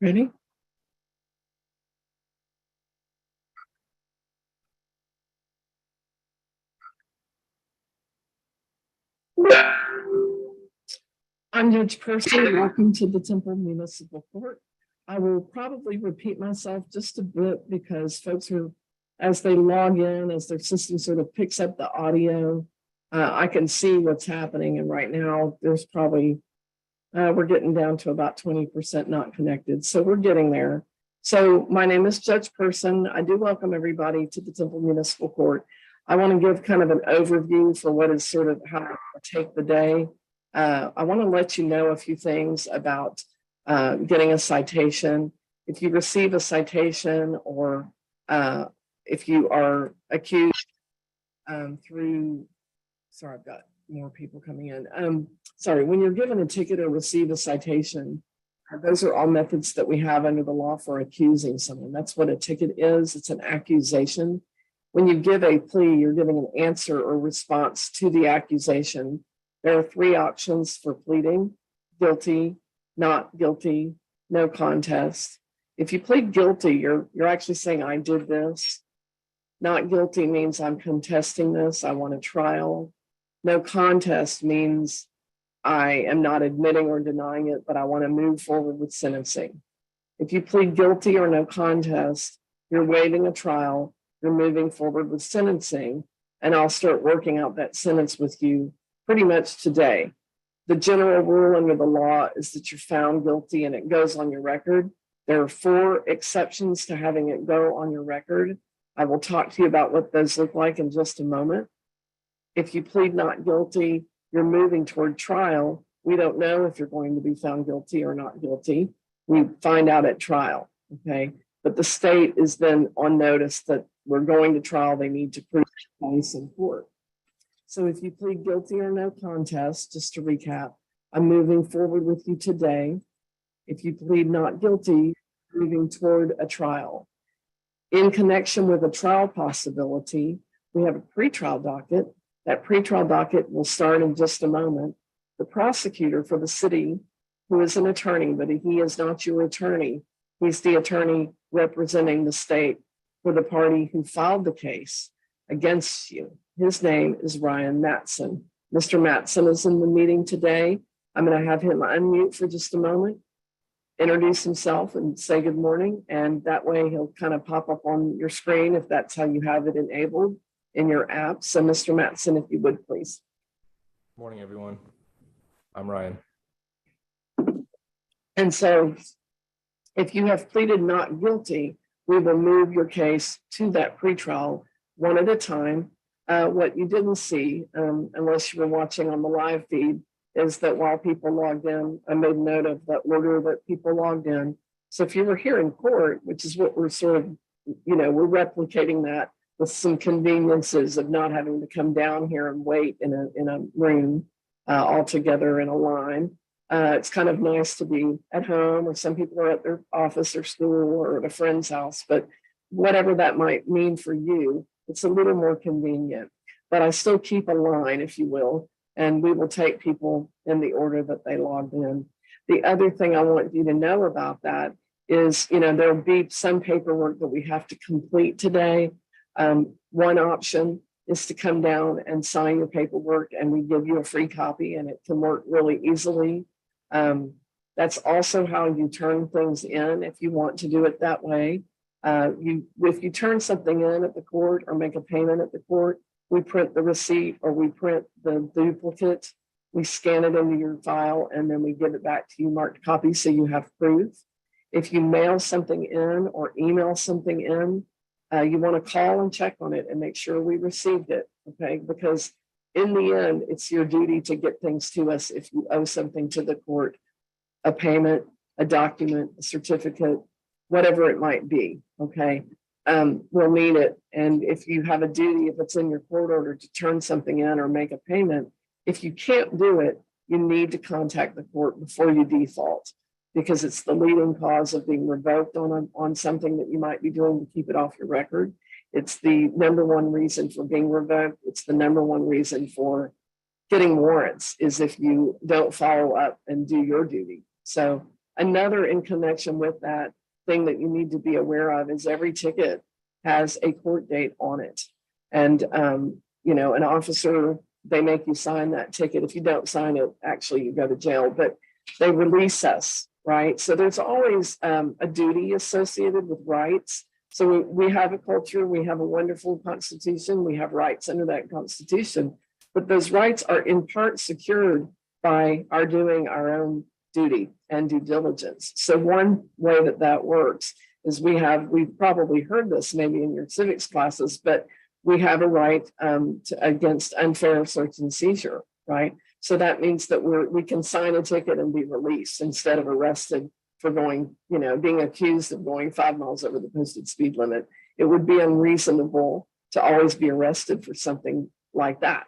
Ready? I'm Judge Percy. Welcome to the Temple Municipal Court. I will probably repeat myself just a bit because folks are, as they log in, as their system sort of picks up the audio, I can see what's happening. And right now, there's probably, we're getting down to about 20% not connected. So we're getting there. So my name is Judge Person. I do welcome everybody to the Temple Municipal Court. I want to give kind of an overview for what is sort of how I take the day. I want to let you know a few things about getting a citation. If you receive a citation or if you are accused through, sorry, I've got more people coming in. Sorry, when you're given a ticket or receive a citation, those are all methods that we have under the law for accusing someone. That's what a ticket is. It's an accusation. When you give a plea, you're giving an answer or response to the accusation. There are three options for pleading: guilty, not guilty, no contest. If you plead guilty, you're actually saying, I did this. Not guilty means I'm contesting this. I want a trial. No contest means I am not admitting or denying it, but I want to move forward with sentencing. If you plead guilty or no contest, you're waiving a trial, you're moving forward with sentencing, and I'll start working out that sentence with you pretty much today. The general rule under the law is that you're found guilty and it goes on your record. There are 4 exceptions to having it go on your record. I will talk to you about what those look like in just a moment. If you plead not guilty, you're moving toward trial. We don't know if you're going to be found guilty or not guilty. We find out at trial, okay? But the state is then on notice that we're going to trial. They need to prove the case in court. So if you plead guilty or no contest, just to recap, I'm moving forward with you today. If you plead not guilty, moving toward a trial. In connection with a trial possibility, we have a pretrial docket. That pretrial docket will start in just a moment. The prosecutor for the city, who is an attorney, but he is not your attorney. He's the attorney representing the state for the party who filed the case against you. His name is Ryan Matson. Mr. Matson is in the meeting today. I'm going to have him unmute for just a moment, introduce himself and say good morning. And that way he'll kind of pop up on your screen if that's how you have it enabled in your app. So Mr. Matson, if you would, please. Morning, everyone. I'm Ryan. And so if you have pleaded not guilty, we will move your case to that pretrial one at a time. What you didn't see, unless you were watching on the live feed, is that while people logged in, I made note of the order that people logged in. So if you were here in court, which is what we're sort of, we're replicating that with some conveniences of not having to come down here and wait in a room all together in a line. It's kind of nice to be at home, or some people are at their office or school or at a friend's house, but whatever that might mean for you, it's a little more convenient. But I still keep a line, if you will, and we will take people in the order that they logged in. The other thing I want you to know about that is, there'll be some paperwork that we have to complete today. One option is to come down and sign your paperwork, and we give you a free copy, and it can work really easily. That's also how you turn things in if you want to do it that way. If you turn something in at the court or make a payment at the court, we print the receipt or we print the duplicate, we scan it into your file, and then we give it back to you marked copy so you have proof. If you mail something in or email something in, you want to call and check on it and make sure we received it, okay? Because in the end, it's your duty to get things to us if you owe something to the court, a payment, a document, a certificate, whatever it might be, okay? We'll need it. And if you have a duty, if it's in your court order to turn something in or make a payment, if you can't do it, you need to contact the court before you default, because it's the leading cause of being revoked on something that you might be doing to keep it off your record. It's the number one reason for being revoked. It's the number one reason for getting warrants, is if you don't follow up and do your duty. So Another in connection with that thing that you need to be aware of is every ticket has a court date on it. And, an officer, they make you sign that ticket. If you don't sign it, actually you go to jail, but they release us, right? So there's always a duty associated with rights. So we have a culture, we have a wonderful constitution, we have rights under that constitution, but those rights are in part secured by our doing our own duty and due diligence. So one way that works is we've probably heard this maybe in your civics classes, but we have a right against unfair search and seizure, right? So that means that we can sign a ticket and be released instead of arrested for going, being accused of going 5 miles over the posted speed limit. It would be unreasonable to always be arrested for something like that.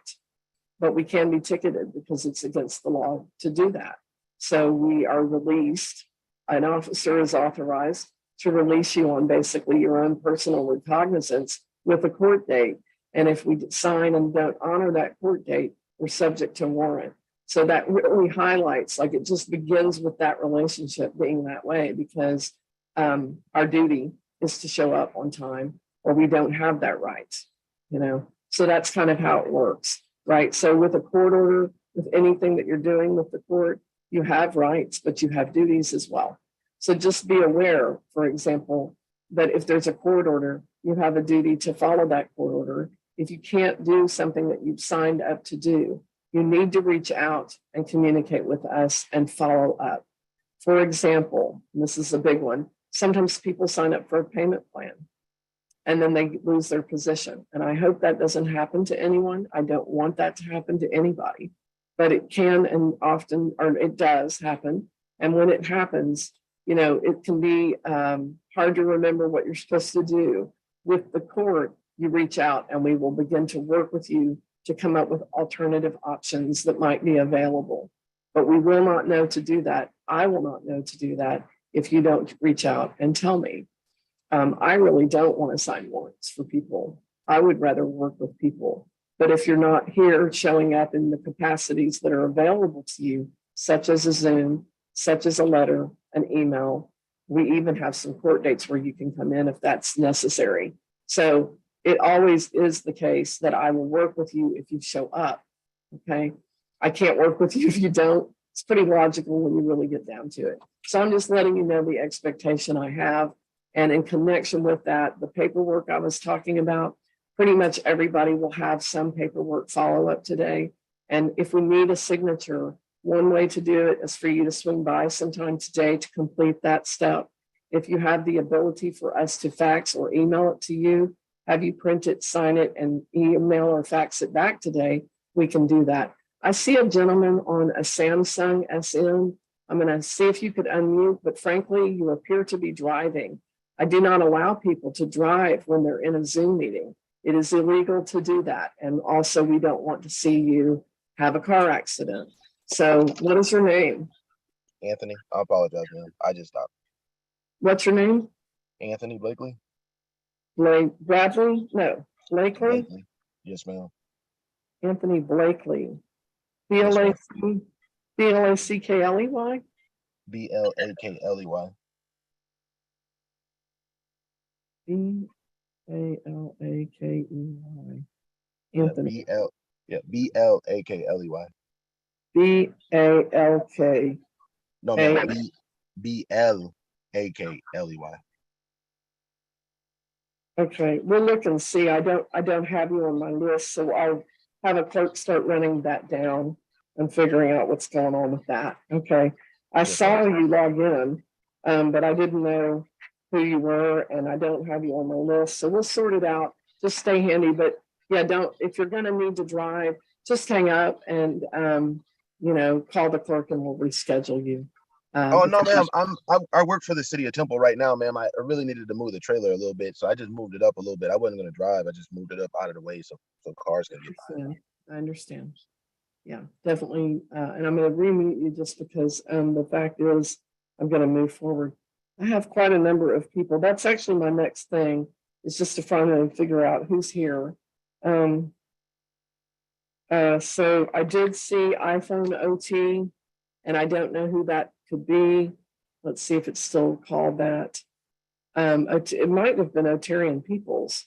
But we can be ticketed because it's against the law to do that. So we are released. An officer is authorized to release you on basically your own personal recognizance with a court date. And if we sign and don't honor that court date, we're subject to warrant. So that really highlights, like it just begins with that relationship being that way, because our duty is to show up on time or we don't have that right, So that's kind of how it works, right? So with a court order, with anything that you're doing with the court, you have rights, but you have duties as well. So just be aware, for example, that if there's a court order, you have a duty to follow that court order. If you can't do something that you've signed up to do, you need to reach out and communicate with us and follow up. For example, and this is a big one, sometimes people sign up for a payment plan and then they lose their position. And I hope that doesn't happen to anyone. I don't want that to happen to anybody, but it can and often, or it does happen. And when it happens, it can be hard to remember what you're supposed to do. With the court, you reach out and we will begin to work with you to come up with alternative options that might be available. But we will not know to do that. I will not know to do that if you don't reach out and tell me. I really don't want to sign warrants for people. I would rather work with people. But if you're not here showing up in the capacities that are available to you, such as a Zoom, such as a letter, an email, we even have some court dates where you can come in if that's necessary. So it always is the case that I will work with you if you show up, okay? I can't work with you if you don't. It's pretty logical when you really get down to it. So I'm just letting you know the expectation I have. And in connection with that, the paperwork I was talking about, pretty much everybody will have some paperwork follow-up today. And if we need a signature, one way to do it is for you to swing by sometime today to complete that step. If you have the ability for us to fax or email it to you, have you print it, sign it, and email or fax it back today, we can do that. I see a gentleman on a Samsung SN. I'm going to see if you could unmute, but frankly, you appear to be driving. I do not allow people to drive when they're in a Zoom meeting. It is illegal to do that. And also, we don't want to see you have a car accident. So what is your name? Anthony. I apologize, ma'am. I just stopped. What's your name? Anthony Blakely? Bradley? No, Blakely? Yes, ma'am. Anthony Blakely. Yes, ma'am. B-L-A-C-K-L-E-Y? B-L-A-K-L-E-Y. B-A-L-A-K-E-Y. Yeah, Anthony. B-L-A-K-L-E-Y. B-A-L-K. No, no, B-L-A-K-L-E-Y. Okay, we'll look and see. I don't have you on my list, so I'll have a clerk start running that down and figuring out what's going on with that. Okay, I saw you log in, but I didn't know who you were, and I don't have you on my list. So we'll sort it out. Just stay handy, but yeah, if you're going to need to drive, just hang up and call the clerk and we'll reschedule you. Oh no, ma'am. I work for the city of Temple right now, ma'am. I really needed to move the trailer a little bit, so I just moved it up a little bit. I wasn't going to drive. I just moved it up out of the way so cars can get by. I understand. Yeah, definitely. And I'm going to re-mute you just because the fact is I'm going to move forward. I have quite a number of people. That's actually my next thing, is just to finally figure out who's here. So I did see iPhone OT, and I don't know who that could be. let's see if it's still called that. It might have been Otarian Peoples.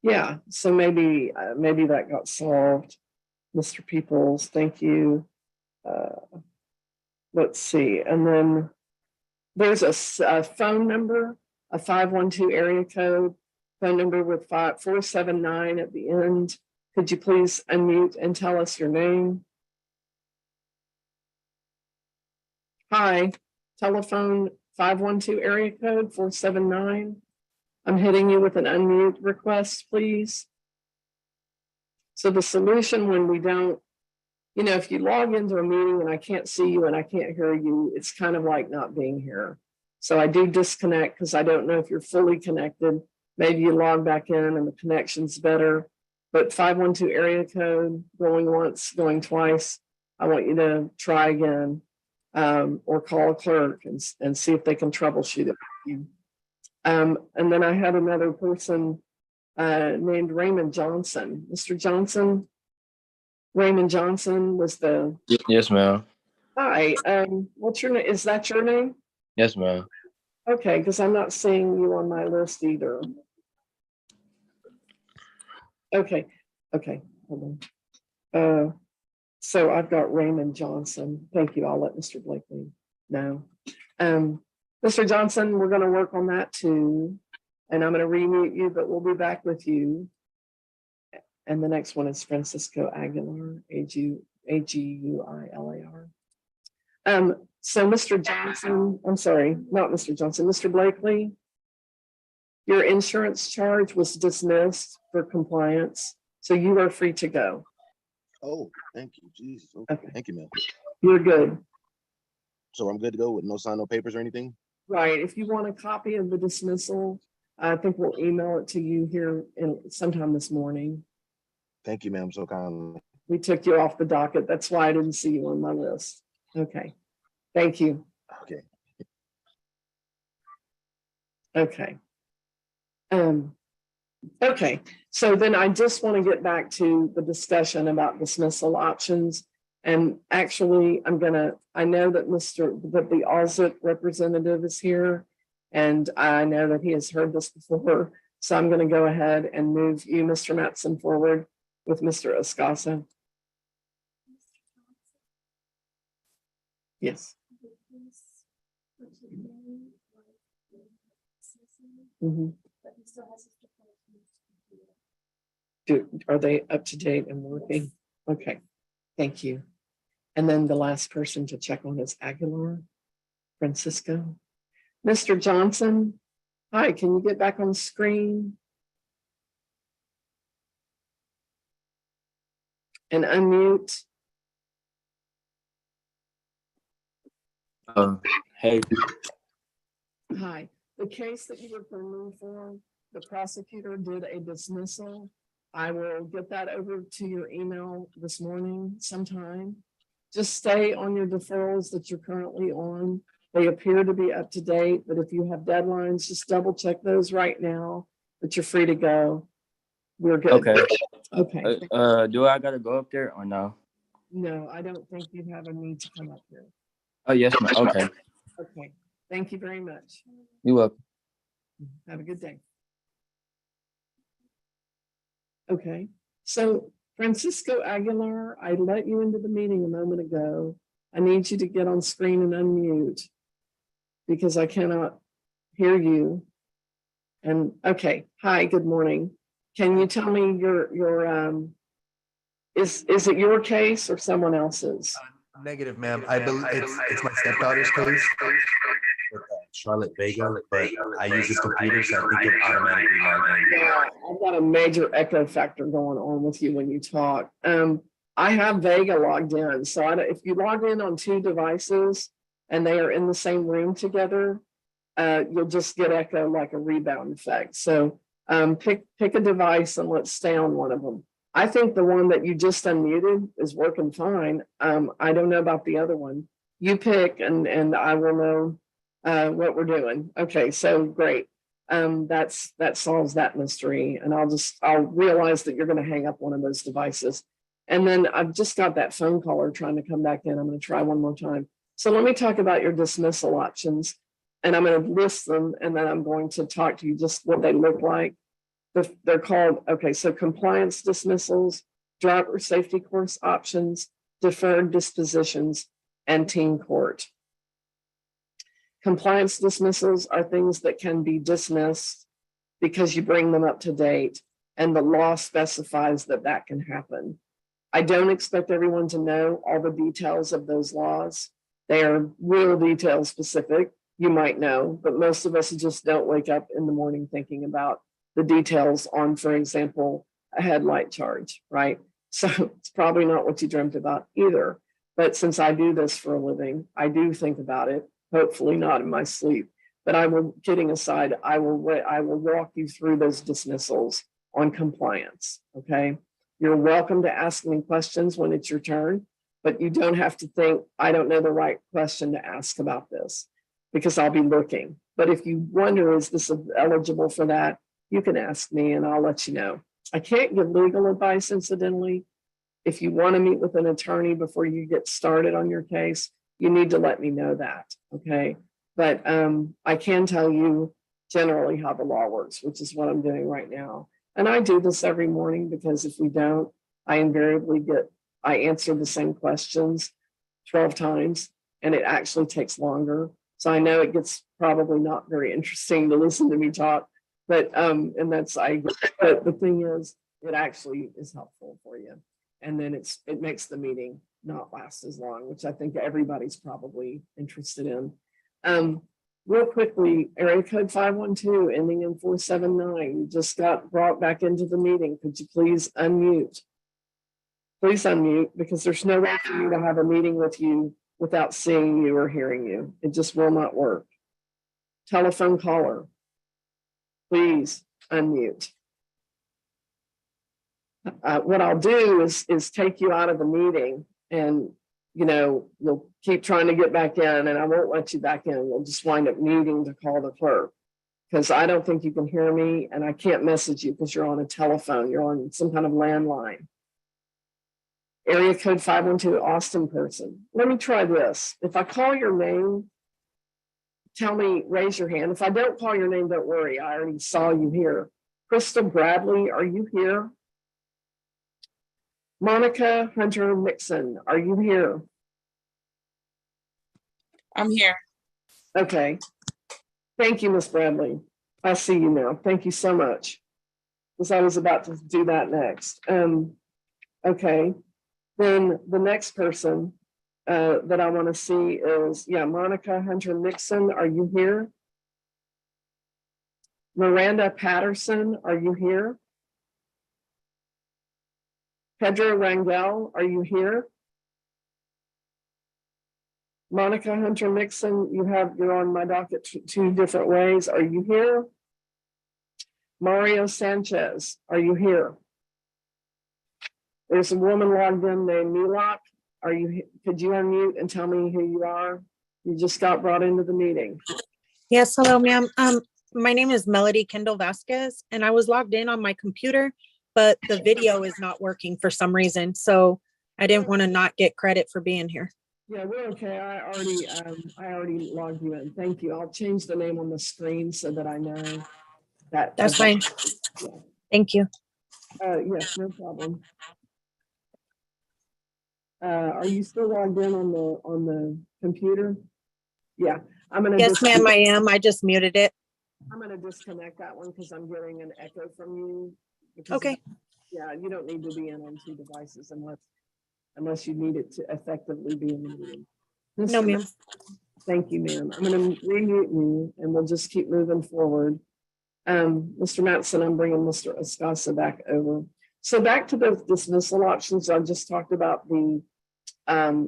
Yeah, so maybe that got solved. Mr. Peoples, thank you. Let's see, and then there's a phone number, a 512 area code, phone number with 479 at the end. Could you please unmute and tell us your name? Hi, telephone 512 area code 479. I'm hitting you with an unmute request, please. So the solution when we don't, if you log into a meeting and I can't see you and I can't hear you, it's kind of like not being here. So I do disconnect because I don't know if you're fully connected. Maybe you log back in and the connection's better. But 512 area code, going once, going twice, I want you to try again, or call a clerk and see if they can troubleshoot it. And then I had another person named Raymond Johnson. Mr. Johnson, Raymond Johnson was the. Yes, ma'am. Hi, what's your name? Is that your name? Yes, ma'am. Okay, because I'm not seeing you on my list either. Okay, hold on. So I've got Raymond Johnson. Thank you. I'll let Mr. Blakely know. Mr. Johnson, we're going to work on that too. And I'm going to remute you, but we'll be back with you. And the next one is Francisco Aguilar, Aguilar. So Mr. Johnson, I'm sorry, not Mr. Johnson, Mr. Blakely, your insurance charge was dismissed for compliance, so you are free to go. Oh, thank you, Jesus. Okay. Thank you, ma'am. You're good. So I'm good to go with no sign, no papers or anything? Right. If you want a copy of the dismissal, I think we'll email it to you here sometime this morning. Thank you, ma'am. So kindly. We took you off the docket. That's why I didn't see you on my list. Okay. Thank you. Okay. Okay. Okay. So then I just want to get back to the discussion about dismissal options. And actually, I know that the OZIT representative is here, and I know that he has heard this before. So I'm going to go ahead and move you, Mr. Matson, forward with Mr. Escasa. Yes. Mm-hmm. Are they up to date and working? Okay, thank you. And then the last person to check on is Aguilar, Francisco. Mr. Johnson, hi, can you get back on screen? And unmute. Hey. Hi, the case that you were pending for, the prosecutor did a dismissal. I will get that over to your email this morning sometime. Just stay on your deferrals that you're currently on. They appear to be up to date, but if you have deadlines, just double check those right now, but you're free to go. We're good. Okay. Okay. Do I gotta go up there or no? No, I don't think you have a need to come up here. Oh, yes, ma'am. Okay. Okay. Thank you very much. You're welcome. Have a good day. Okay, so Francisco Aguilar, I let you into the meeting a moment ago. I need you to get on screen and unmute because I cannot hear you. And okay, hi, good morning. Can you tell me is it your case or someone else's? Negative, ma'am. I believe it's my stepdaughter's case with Charlotte Vega, but I use this computer, so I think it automatically logged in. Yeah, I've got a major echo factor going on with you when you talk. I have Vega logged in, so if you log in on two devices and they are in the same room together, you'll just get echo like a rebound effect. So pick a device and let's stay on one of them. I think the one that you just unmuted is working fine. I don't know about the other one. You pick and I will know what we're doing. Okay, so great. That solves that mystery. And I'll realize that you're going to hang up one of those devices. And then I've just got that phone caller trying to come back in. I'm going to try one more time. So let me talk about your dismissal options, and I'm going to list them, and then I'm going to talk to you just what they look like. They're called, okay, so compliance dismissals, driver safety course options, deferred dispositions, and team court. Compliance dismissals are things that can be dismissed because you bring them up to date, and the law specifies that that can happen. I don't expect everyone to know all the details of those laws. They are real detail specific. You might know, but most of us just don't wake up in the morning thinking about the details on, for example, a headlight charge, right? So it's probably not what you dreamt about either. But since I do this for a living, I do think about it, hopefully not in my sleep. But I will, kidding aside, I will walk you through those dismissals on compliance, okay? You're welcome to ask me questions when it's your turn, but you don't have to think, I don't know the right question to ask about this, because I'll be looking. But if you wonder, is this eligible for that? You can ask me and I'll let you know. I can't give legal advice, incidentally. If you want to meet with an attorney before you get started on your case, you need to let me know that, okay? But I can tell you generally how the law works, which is what I'm doing right now. And I do this every morning because if we don't, I answer the same questions 12 times and it actually takes longer. So I know it gets probably not very interesting to listen to me talk, but but the thing is, it actually is helpful for you. And then it makes the meeting not last as long, which I think everybody's probably interested in. Real quickly, area code 512 ending in 479. You just got brought back into the meeting. Could you please unmute? Please unmute, because there's no way for me to have a meeting with you without seeing you or hearing you. It just will not work. Telephone caller, please unmute. What I'll do is take you out of the meeting, and you'll keep trying to get back in, and I won't let you back in. We'll just wind up needing to call the clerk, because I don't think you can hear me, and I can't message you because you're on a telephone. You're on some kind of landline. Area code 512, Austin person. Let me try this. If I call your name, tell me, raise your hand. If I don't call your name, don't worry. I already saw you here. Crystal Bradley, are you here? Monica Hunter Mixon, are you here? I'm here. Okay. Thank you, Miss Bradley. I see you now. Thank you so much. Because I was about to do that next. Okay. Then the next person that I want to see is, Monica Hunter Mixon, are you here? Miranda Patterson, are you here? Pedro Rangel, are you here? Monica Hunter Mixon, you're on my docket two different ways. Are you here? Mario Sanchez, are you here? There's a woman logged in named Milok. Could you unmute and tell me who you are? You just got brought into the meeting. Yes, hello, ma'am. My name is Melody Kendall Vasquez, and I was logged in on my computer, but the video is not working for some reason. So I didn't want to not get credit for being here. Yeah, we're okay. I already logged you in. Thank you. I'll change the name on the screen so that I know that. That's fine. Yeah. Thank you. Yes, no problem. Are you still logged in on the computer? Yeah, I'm gonna. Yes, ma'am, I am. I just muted it. I'm gonna disconnect that one because I'm getting an echo from you. Okay. Yeah, you don't need to be in on two devices unless you need it to effectively be in the meeting. No, ma'am. Thank you, ma'am. I'm gonna remute you and we'll just keep moving forward. Mr. Matson, I'm bringing Mr. Escasa back over. So back to the dismissal options. I just talked about the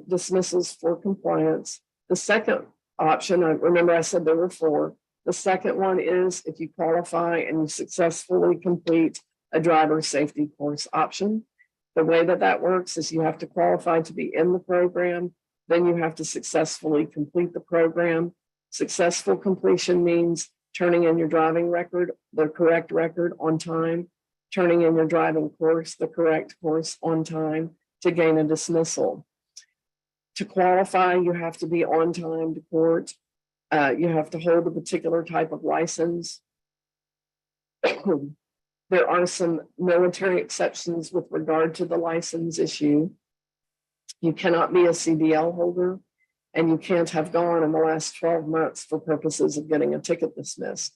dismissals for compliance. The second option, remember I said there were 4. The second one is if you qualify and you successfully complete a driver safety course option. The way that works is you have to qualify to be in the program, then you have to successfully complete the program. Successful completion means turning in your driving record, the correct record on time, turning in your driving course, the correct course on time to gain a dismissal. To qualify, you have to be on time to court. You have to hold a particular type of license. There are some military exceptions with regard to the license issue. You cannot be a CDL holder, and you can't have gone in the last 12 months for purposes of getting a ticket dismissed.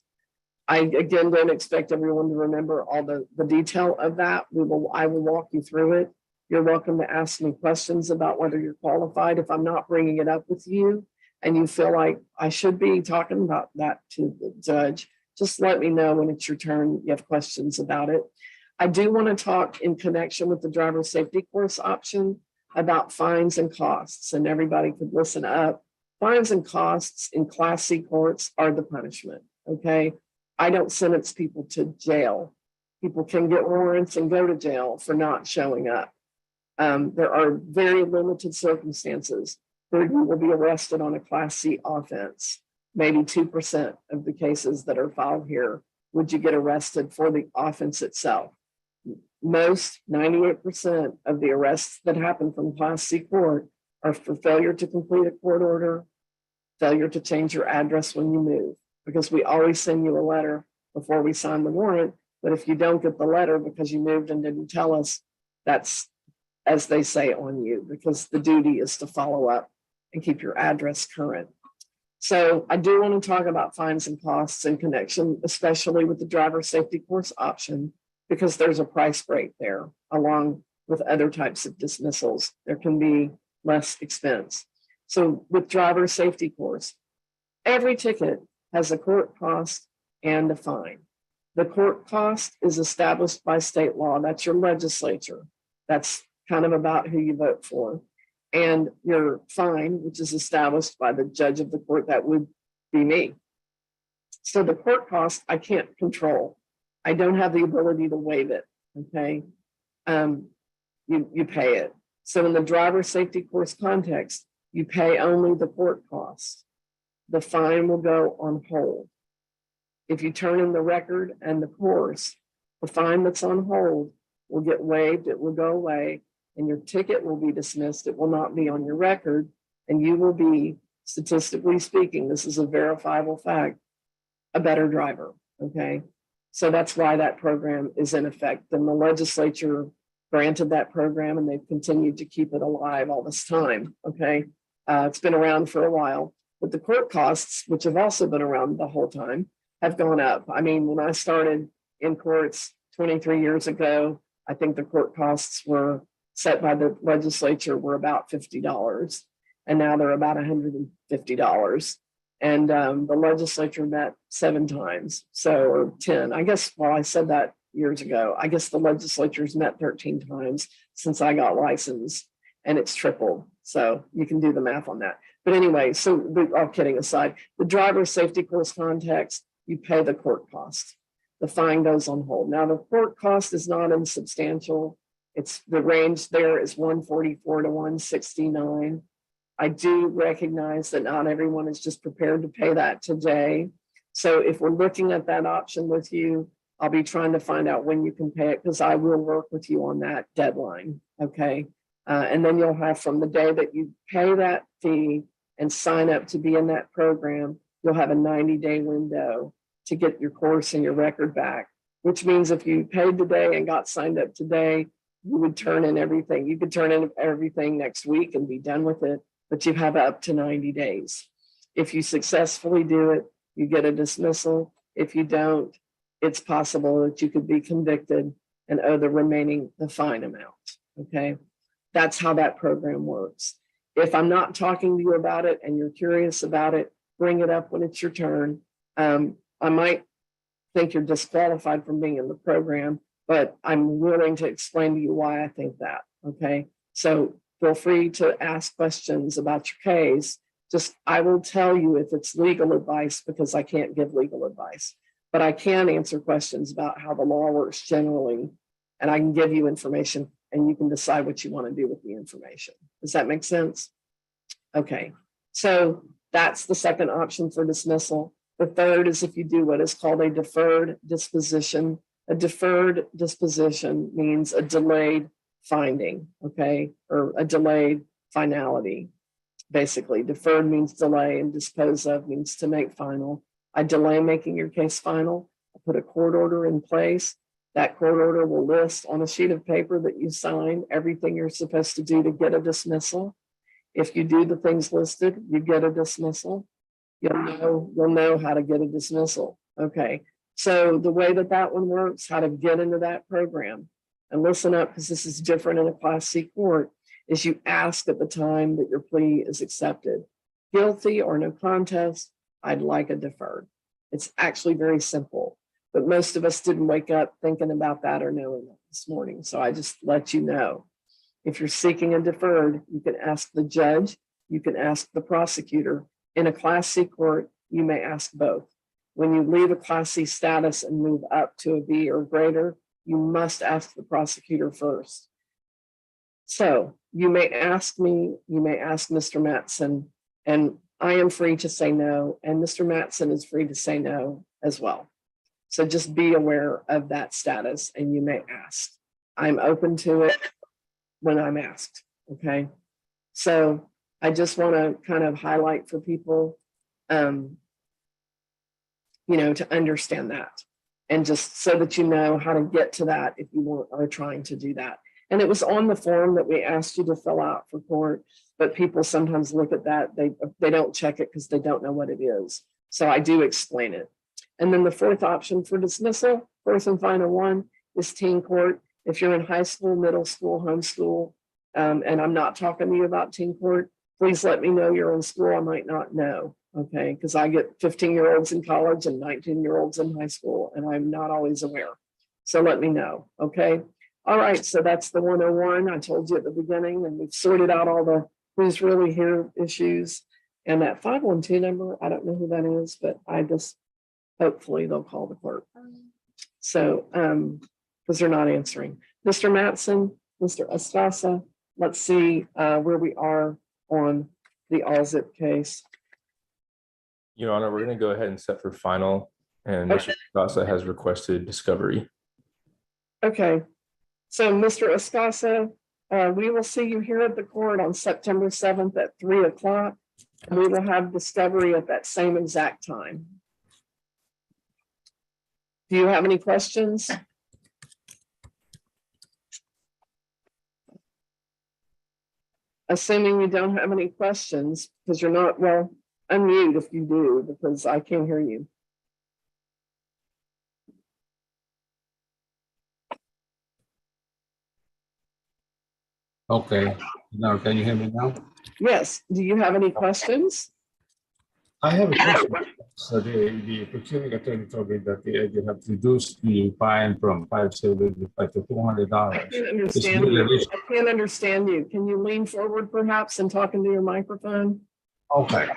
I, again, don't expect everyone to remember all the detail of that. I will walk you through it. You're welcome to ask me questions about whether you're qualified. If I'm not bringing it up with you and you feel like I should be talking about that to the judge, just let me know when it's your turn. You have questions about it. I do want to talk in connection with the driver safety course option about fines and costs, and everybody could listen up. Fines and costs in Class C courts are the punishment, okay? I don't sentence people to jail. People can get warrants and go to jail for not showing up. There are very limited circumstances where you will be arrested on a Class C offense. Maybe 2% of the cases that are filed here would you get arrested for the offense itself. Most, 98% of the arrests that happen from Class C court are for failure to complete a court order, failure to change your address when you move, because we always send you a letter before we sign the warrant. But if you don't get the letter because you moved and didn't tell us, that's, as they say, on you, because the duty is to follow up and keep your address current. So I do want to talk about fines and costs in connection, especially with the driver safety course option, because there's a price break there along with other types of dismissals. There can be less expense. So with driver safety course, every ticket has a court cost and a fine. The court cost is established by state law. That's your legislature. That's kind of about who you vote for. And your fine, which is established by the judge of the court, that would be me. So the court cost, I can't control. I don't have the ability to waive it, okay? You pay it. So in the driver safety course context, you pay only the court costs. The fine will go on hold. If you turn in the record and the course, the fine that's on hold will get waived, it will go away, and your ticket will be dismissed. It will not be on your record, and you will be, statistically speaking, this is a verifiable fact, a better driver, okay? So that's why that program is in effect. And the legislature granted that program, and they've continued to keep it alive all this time, okay? It's been around for a while, but the court costs, which have also been around the whole time, have gone up. I mean, when I started in courts 23 years ago, I think the court costs were set by the legislature were about $50, and now they're about $150. And the legislature met 7 times, or 10. I guess, well, I said that years ago. I guess the legislature's met 13 times since I got licensed, and it's tripled. So you can do the math on that. But anyway, so all kidding aside, the driver safety course context, you pay the court cost. The fine goes on hold. Now, the court cost is not insubstantial. It's the range there is 144 to 169. I do recognize that not everyone is just prepared to pay that today. So if we're looking at that option with you, I'll be trying to find out when you can pay it, because I will work with you on that deadline, okay? And then you'll have, from the day that you pay that fee and sign up to be in that program, you'll have a 90-day window to get your course and your record back, which means if you paid today and got signed up today, you would turn in everything. You could turn in everything next week and be done with it, but you have up to 90 days. If you successfully do it, you get a dismissal. If you don't, it's possible that you could be convicted and owe the fine amount, okay? That's how that program works. If I'm not talking to you about it and you're curious about it, bring it up when it's your turn. I might think you're disqualified from being in the program, but I'm willing to explain to you why I think that, okay? So feel free to ask questions about your case. Just, I will tell you if it's legal advice, because I can't give legal advice, but I can answer questions about how the law works generally, and I can give you information and you can decide what you want to do with the information. Does that make sense? Okay, so that's the second option for dismissal. The third is if you do what is called a deferred disposition. A deferred disposition means a delayed finding, okay, or a delayed finality. basically. Deferred means delay and dispose of means to make final. I delay making your case final. I put a court order in place. That court order will list on a sheet of paper that you sign everything you're supposed to do to get a dismissal. If you do the things listed, you get a dismissal. You'll know how to get a dismissal. Okay. So the way that one works, how to get into that program, and listen up because this is different in a Class C court, is you ask at the time that your plea is accepted. Guilty or no contest, I'd like a deferred. It's actually very simple, but most of us didn't wake up thinking about that or knowing that this morning. So I just let you know. If you're seeking a deferred, you can ask the judge, you can ask the prosecutor. In a Class C court, you may ask both. When you leave a Class C status and move up to a B or greater, you must ask the prosecutor first. So you may ask me, you may ask Mr. Mattson, and I am free to say no, and Mr. Mattson is free to say no as well. So just be aware of that status and you may ask. I'm open to it when I'm asked, okay? So I just want to kind of highlight for people, to understand that, and just so that you know how to get to that if you are trying to do that. And it was on the form that we asked you to fill out for court, but people sometimes look at that, they don't check it because they don't know what it is. So I do explain it. And then the fourth option for dismissal, fourth and final one, is teen court. If you're in high school, middle school, homeschool, and I'm not talking to you about teen court, please let me know you're in school. I might not know, okay? Because I get 15-year-olds in college and 19-year-olds in high school, and I'm not always aware. So let me know, okay? All right, so that's the 101 I told you at the beginning, and we've sorted out all the who's really here issues. And that 512 number, I don't know who that is, but I just, hopefully they'll call the clerk. So, because they're not answering. Mr. Mattson, Mr. Estasa, let's see where we are on the Allzip case. Your Honor, we're going to go ahead and set for final, and Okay. Mr. Casa has requested discovery. Okay, so Mr. Escasa, we will see you here at the court on September 7th at 3 o'clock. And we will have discovery at that same exact time. Do you have any questions? Assuming you don't have any questions, because you're not, well, unmute if you do, because I can't hear you. Okay, now can you hear me now? Yes, do you have any questions? I have a question. So the procuring attorney told me that you have reduced the fine from $575 to $200. I can't understand you. I can't understand you. Can you lean forward perhaps and talk into your microphone? Okay.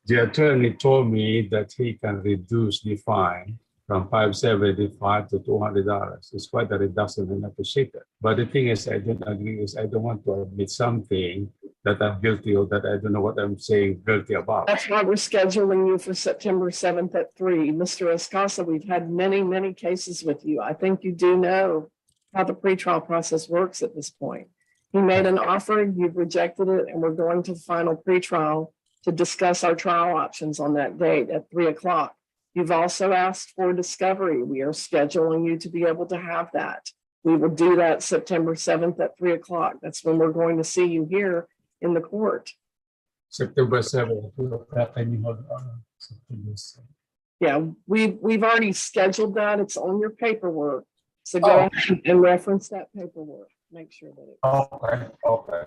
The attorney told me that he can reduce the fine from $575 to $200. It's quite a reduction, and I appreciate it. But the thing is, I don't agree, is I don't want to admit something that I'm guilty of that I don't know what I'm saying guilty about. That's why we're scheduling you for September 7th at 3. Mr. Escasa, we've had many, many cases with you. I think you do know how the pretrial process works at this point. He made an offer, you've rejected it, and we're going to the final pretrial to discuss our trial options on that date at 3 o'clock. You've also asked for discovery. We are scheduling you to be able to have that. We will do that September 7th at 3 o'clock. That's when we're going to see you here in the court. September 7th. Can you hold on? September 7th. Yeah, we've already scheduled that. It's on your paperwork. So go ahead and reference that paperwork. Make sure that Okay.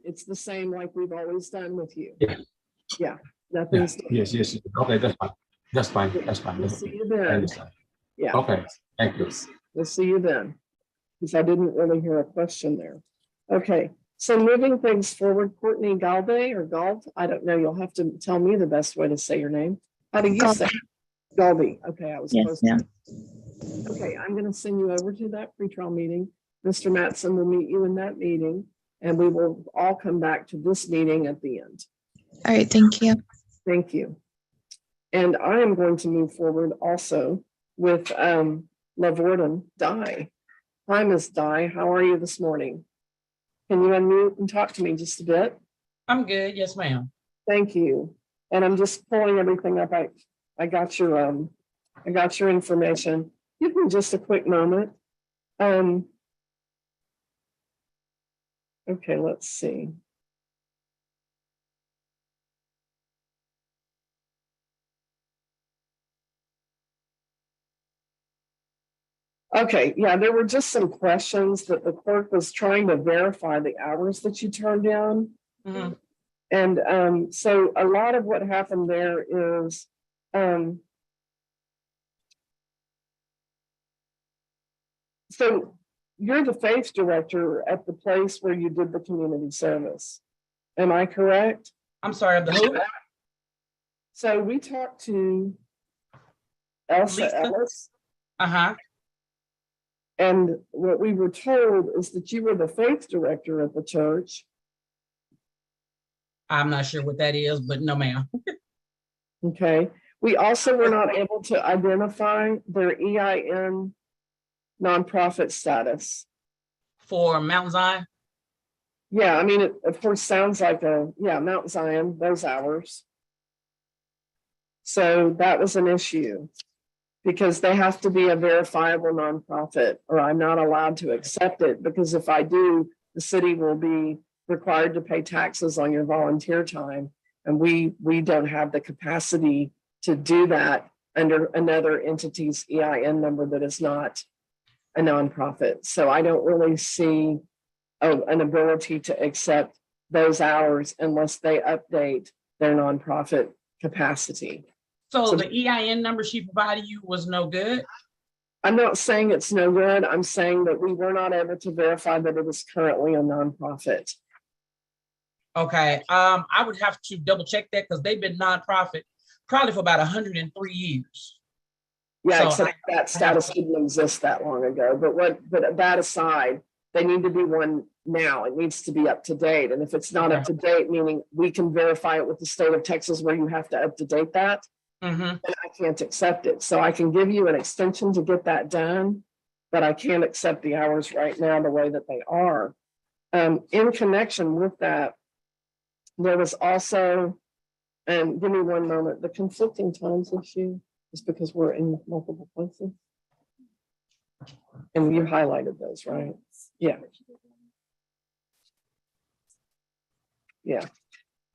it's the same like we've always done with you. Yeah. Yeah, nothing's. Yes. Okay, that's fine. That's fine. We'll see you I then. understand. Yeah. Okay, thank you. We'll see you then. Because I didn't really hear a question there. Okay, so moving things forward, Courtney Galde or Gald, I don't know. You'll have to tell me the best way to say your name. How do you say it? Galde? Okay, I was close. Yes, Okay, I'm going to send you over to that pretrial meeting. Mr. Mattson will meet you in that meeting, and we will all come back to this meeting at the end. all right, thank you. Thank you. And I am going to move forward also with Lavorden Dye. Hi, Ms. Dye. How are you this morning? Can you unmute and talk to me just a bit? I'm good. Yes, ma'am. Thank you. And I'm just pulling everything up. I got your information. Give me just a quick moment. Okay, let's see. Okay, yeah, there were just some questions that the clerk was trying to verify the hours that you turned in. Mhm. And so a lot of what happened there is so you're the faith director at the place where you did the community service. Am I correct? I'm sorry, the who? So we talked to Elsa Lisa? Ellis, Uh-huh. and what we were told is that you were the faith director at the church. I'm not sure what that is, but no, ma'am. Okay. We also were not able to identify their EIN nonprofit status. For Mount Zion? Yeah, I mean, it of course sounds like Mount Zion, those hours. So that was an issue because they have to be a verifiable nonprofit or I'm not allowed to accept it because if I do, the city will be required to pay taxes on your volunteer time. And we don't have the capacity to do that under another entity's EIN number that is not a nonprofit. So I don't really see an ability to accept those hours unless they update their nonprofit capacity. So So- the EIN number she provided you was no good? I'm not saying it's no good. I'm saying that we were not able to verify that it is currently a nonprofit. Okay, I would have to double check that because they've been nonprofit probably for about 103 years. Yeah, So except that status didn't exist that long ago. But that aside, they need to be one now. It needs to be up to date. And if it's not up to date, meaning we can verify it with the state of Texas where you have to up to date that, Mm-hmm. and I can't accept it. So I can give you an extension to get that done, but I can't accept the hours right now the way that they are. In connection with that, there was also, and give me one moment, the conflicting times issue is because we're in multiple places. And you highlighted those, right? Yeah. Yeah,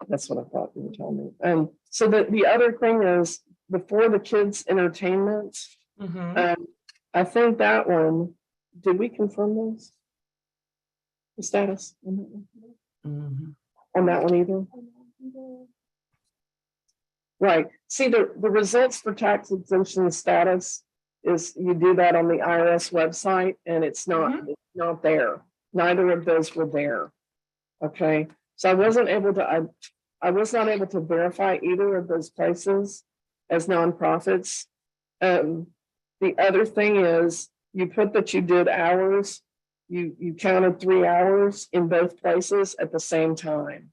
that's what I thought you were telling me. And so the other thing is before the kids' entertainment, Mm-hmm. I think that one, did we confirm those? The status on that one? Mm-hmm. On that one either? Right. See, the results for tax exemption status is you do that on the IRS website and it's not there. Neither of those were there. Okay, so I was not able to verify either of those places as nonprofits. The other thing is you put that you did hours, you counted 3 hours in both places at the same time.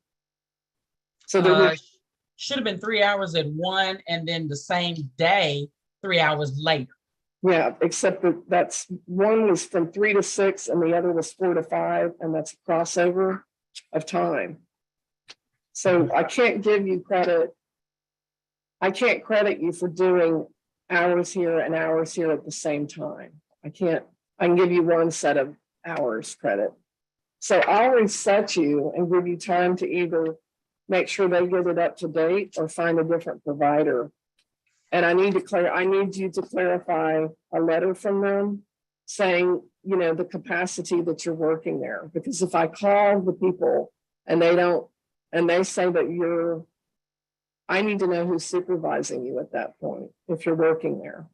So there was, Should have been 3 hours at one and then the same day, 3 hours later. yeah, except that that's one was from 3 to 6 and the other was 4 to 5, and that's a crossover of time. So I can't give you credit. I can't credit you for doing hours here and hours here at the same time. I can give you one set of hours credit. So I'll reset you and give you time to either make sure they get it up to date or find a different provider. And I need you to clarify a letter from them saying, you know, the capacity that you're working there. Because if I call the people and they say that I need to know who's supervising you at that point, if you're working there.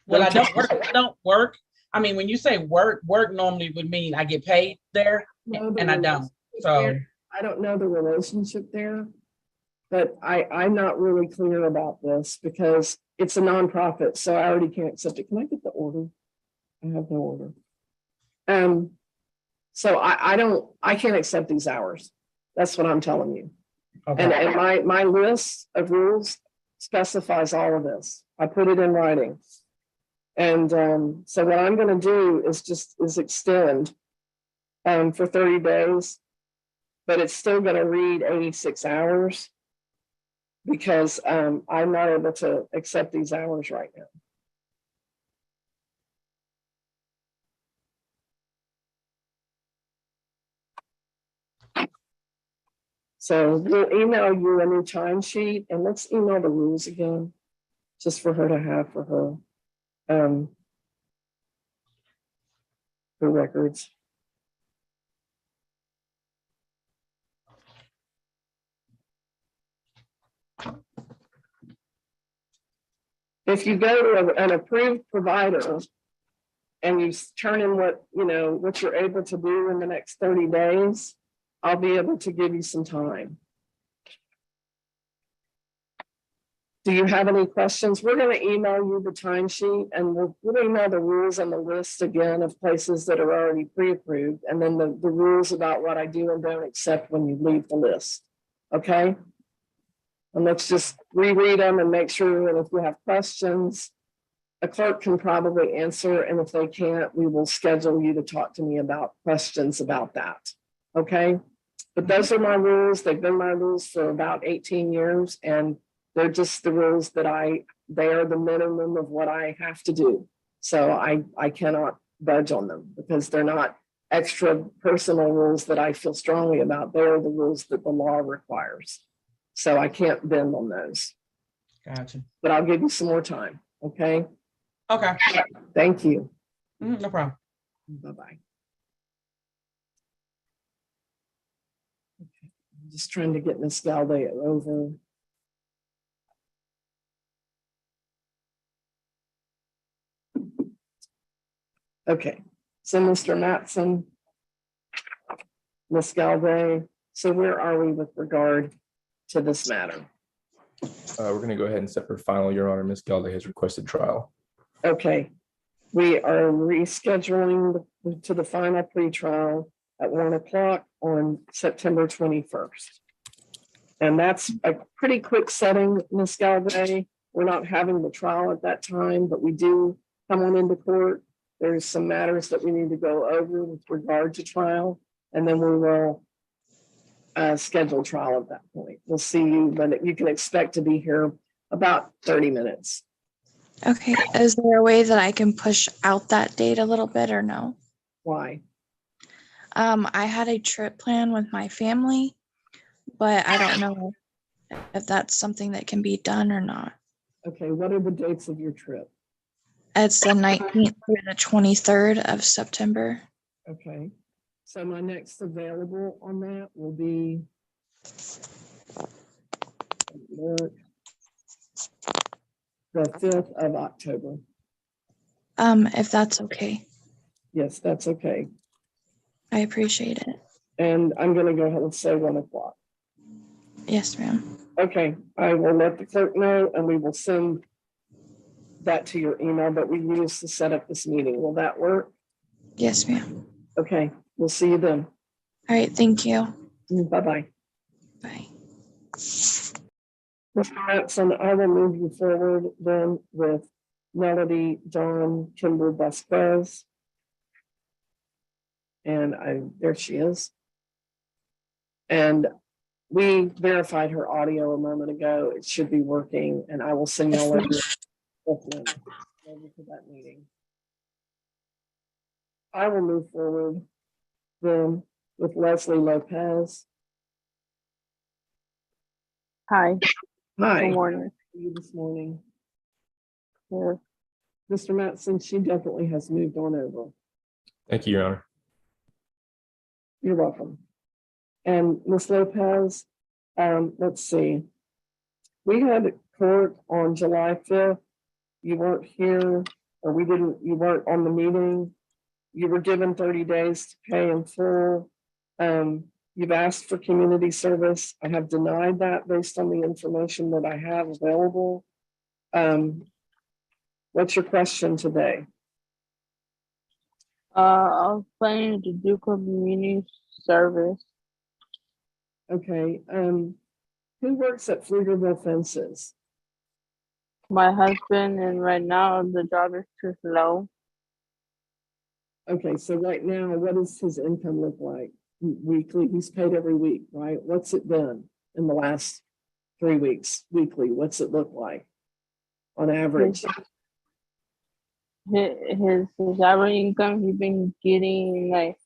Well, I don't work. I mean, when you say work normally would mean I get paid there and I don't. So I don't know the relationship there, but I'm not really clear about this because it's a nonprofit, so I already can't accept it. Can I get the order? I have no order. So I can't accept these hours. That's what I'm telling you. okay. And my list of rules specifies all of this. I put it in writing. And so what I'm going to do is extend for 30 days but it's still gonna read 86 hours. Because I'm not able to accept these hours right now. So we'll email you a new timesheet, and let's email the rules again, just for her to have for her records. If you go to an approved provider and you turn in what you're able to do in the next 30 days, I'll be able to give you some time. Do you have any questions? We're going to email you the timesheet, and we'll email the rules and the list again of places that are already pre-approved, and then the rules about what I do and don't accept when you leave the list. Okay? And let's just reread them and make sure that if you have questions, a clerk can probably answer, and if they can't, we will schedule you to talk to me about questions about that. Okay? But those are my rules. They've been my rules for about 18 years, and they're just the rules that they are the minimum of what I have to do. So I cannot budge on them because they're not extra personal rules that I feel strongly about. They are the rules that the law requires. So I can't bend on those. Gotcha. But I'll give you some more time. Okay. Okay. Thank you. No problem. Bye-bye. Okay. I'm just trying to get Miss Galde over. Okay, so Mr. Matson, Ms. Galvay, so where are we with regard to this matter? We're going to go ahead and set for final, Your Honor. Ms. Galde has requested trial. Okay, we are rescheduling to the final pretrial at 1 o'clock on September 21st. And that's a pretty quick setting, Ms. Galvay. We're not having the trial at that time, but we do come on into court. There's some matters that we need to go over with regard to trial, and then we will schedule trial at that point. We'll see you, but you can expect to be here about 30 minutes. Okay, is there a way that I can push out that date a little bit or no? Why? I had a trip plan with my family, but I don't know if that's something that can be done or not. Okay, what are the dates of your trip? It's the 19th through the 23rd of September. Okay, so my next available on that will be the 5th of October. If that's okay. Yes, that's okay. I appreciate it. And I'm going to go ahead and say 1 o'clock. Yes, ma'am. Okay, I will let the clerk know, and we will send that to your email that we used to set up this meeting. Will that work? Yes, ma'am. Okay, we'll see you then. All right, thank you. Bye-bye. Bye. Mr. Matson, I will move you forward then with Melody Dawn Kimball Vasquez. And there she is. And we verified her audio a moment ago. It should be working, and I will send y'all over to that meeting. I will move forward then with Leslie Lopez. Hi, Hi. good How morning. are you this morning? Yeah. Mr. Matson, she definitely has moved on over. Thank you, Your Honor. You're welcome. And Ms. Lopez, let's see. We had court on July 5th. You weren't here, or you weren't on the meeting. You were given 30 days to pay in full. You've asked for community service. I have denied that based on the information that I have available. What's your question today? I was planning to do community service. Okay, who works at Pflugerville Fences? My husband, and right now the job is too slow. Okay, so right now, what does his income look like? weekly? He's paid every week, right? What's it been in the last 3 weeks, weekly? What's it look like on average? His average income, he's been getting like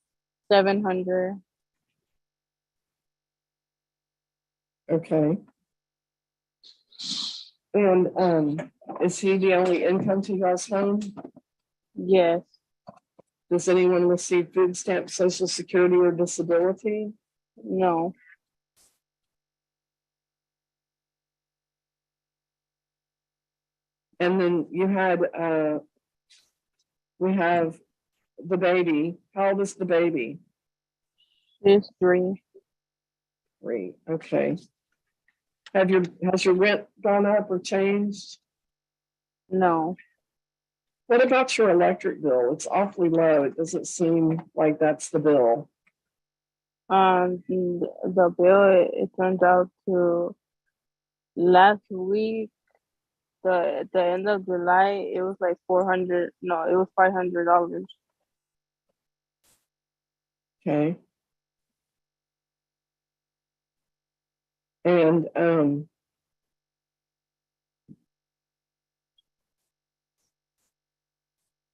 700. Okay. And is he the only income to your home? Yes. Does anyone receive food stamp, social security, or disability? No. And then you had we have the baby. How old is the baby? He's 3. 3. Okay. Has your rent gone up or changed? No. What about your electric bill? It's awfully low. It doesn't seem like that's the bill. The bill, it turns out to last week, the end of July, it was like 400. No, it was $500. Okay. And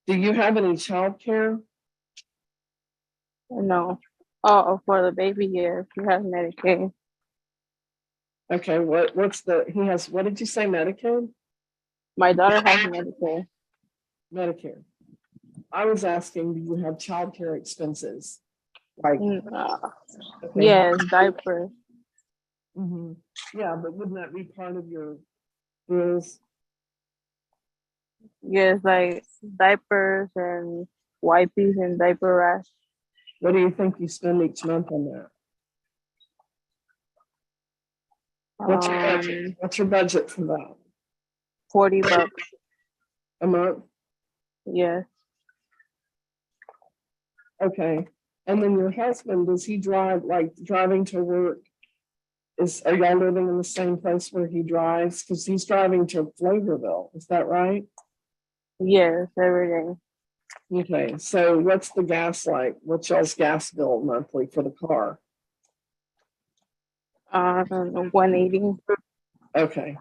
do you have any childcare? No. Oh, for the baby, yes, he has Medicaid. Okay, what did you say, Medicaid? My daughter has Medicaid. Medicare. I was asking, do you have childcare expenses? Like, okay. Yes, diapers. Mhm. Yeah, but wouldn't that be part of your bills? Yes, like diapers and wipes and diaper rash. What do you think you spend each month on that? What's your budget? What's your budget for that? $40 a month? Yes. Okay. And then your husband, does he drive, like driving to work? Are y'all living in the same place where he drives? Because he's driving to Flavorville, is that right? Yes, every day. Okay, so what's the gas like? What's y'all's gas bill monthly for the car? 180. Okay.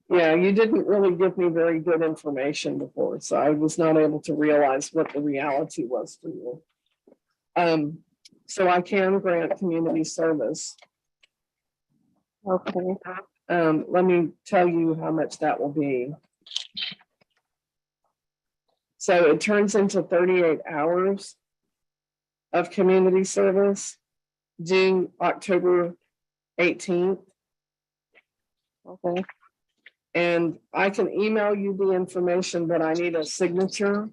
Yeah, you didn't really give me very good information before, so I was not able to realize what the reality was for you. So I can grant community service. Okay. Let me tell you how much that will be. So it turns into 38 hours of community service due October 18th. Okay. And I can email you the information, but I need a signature.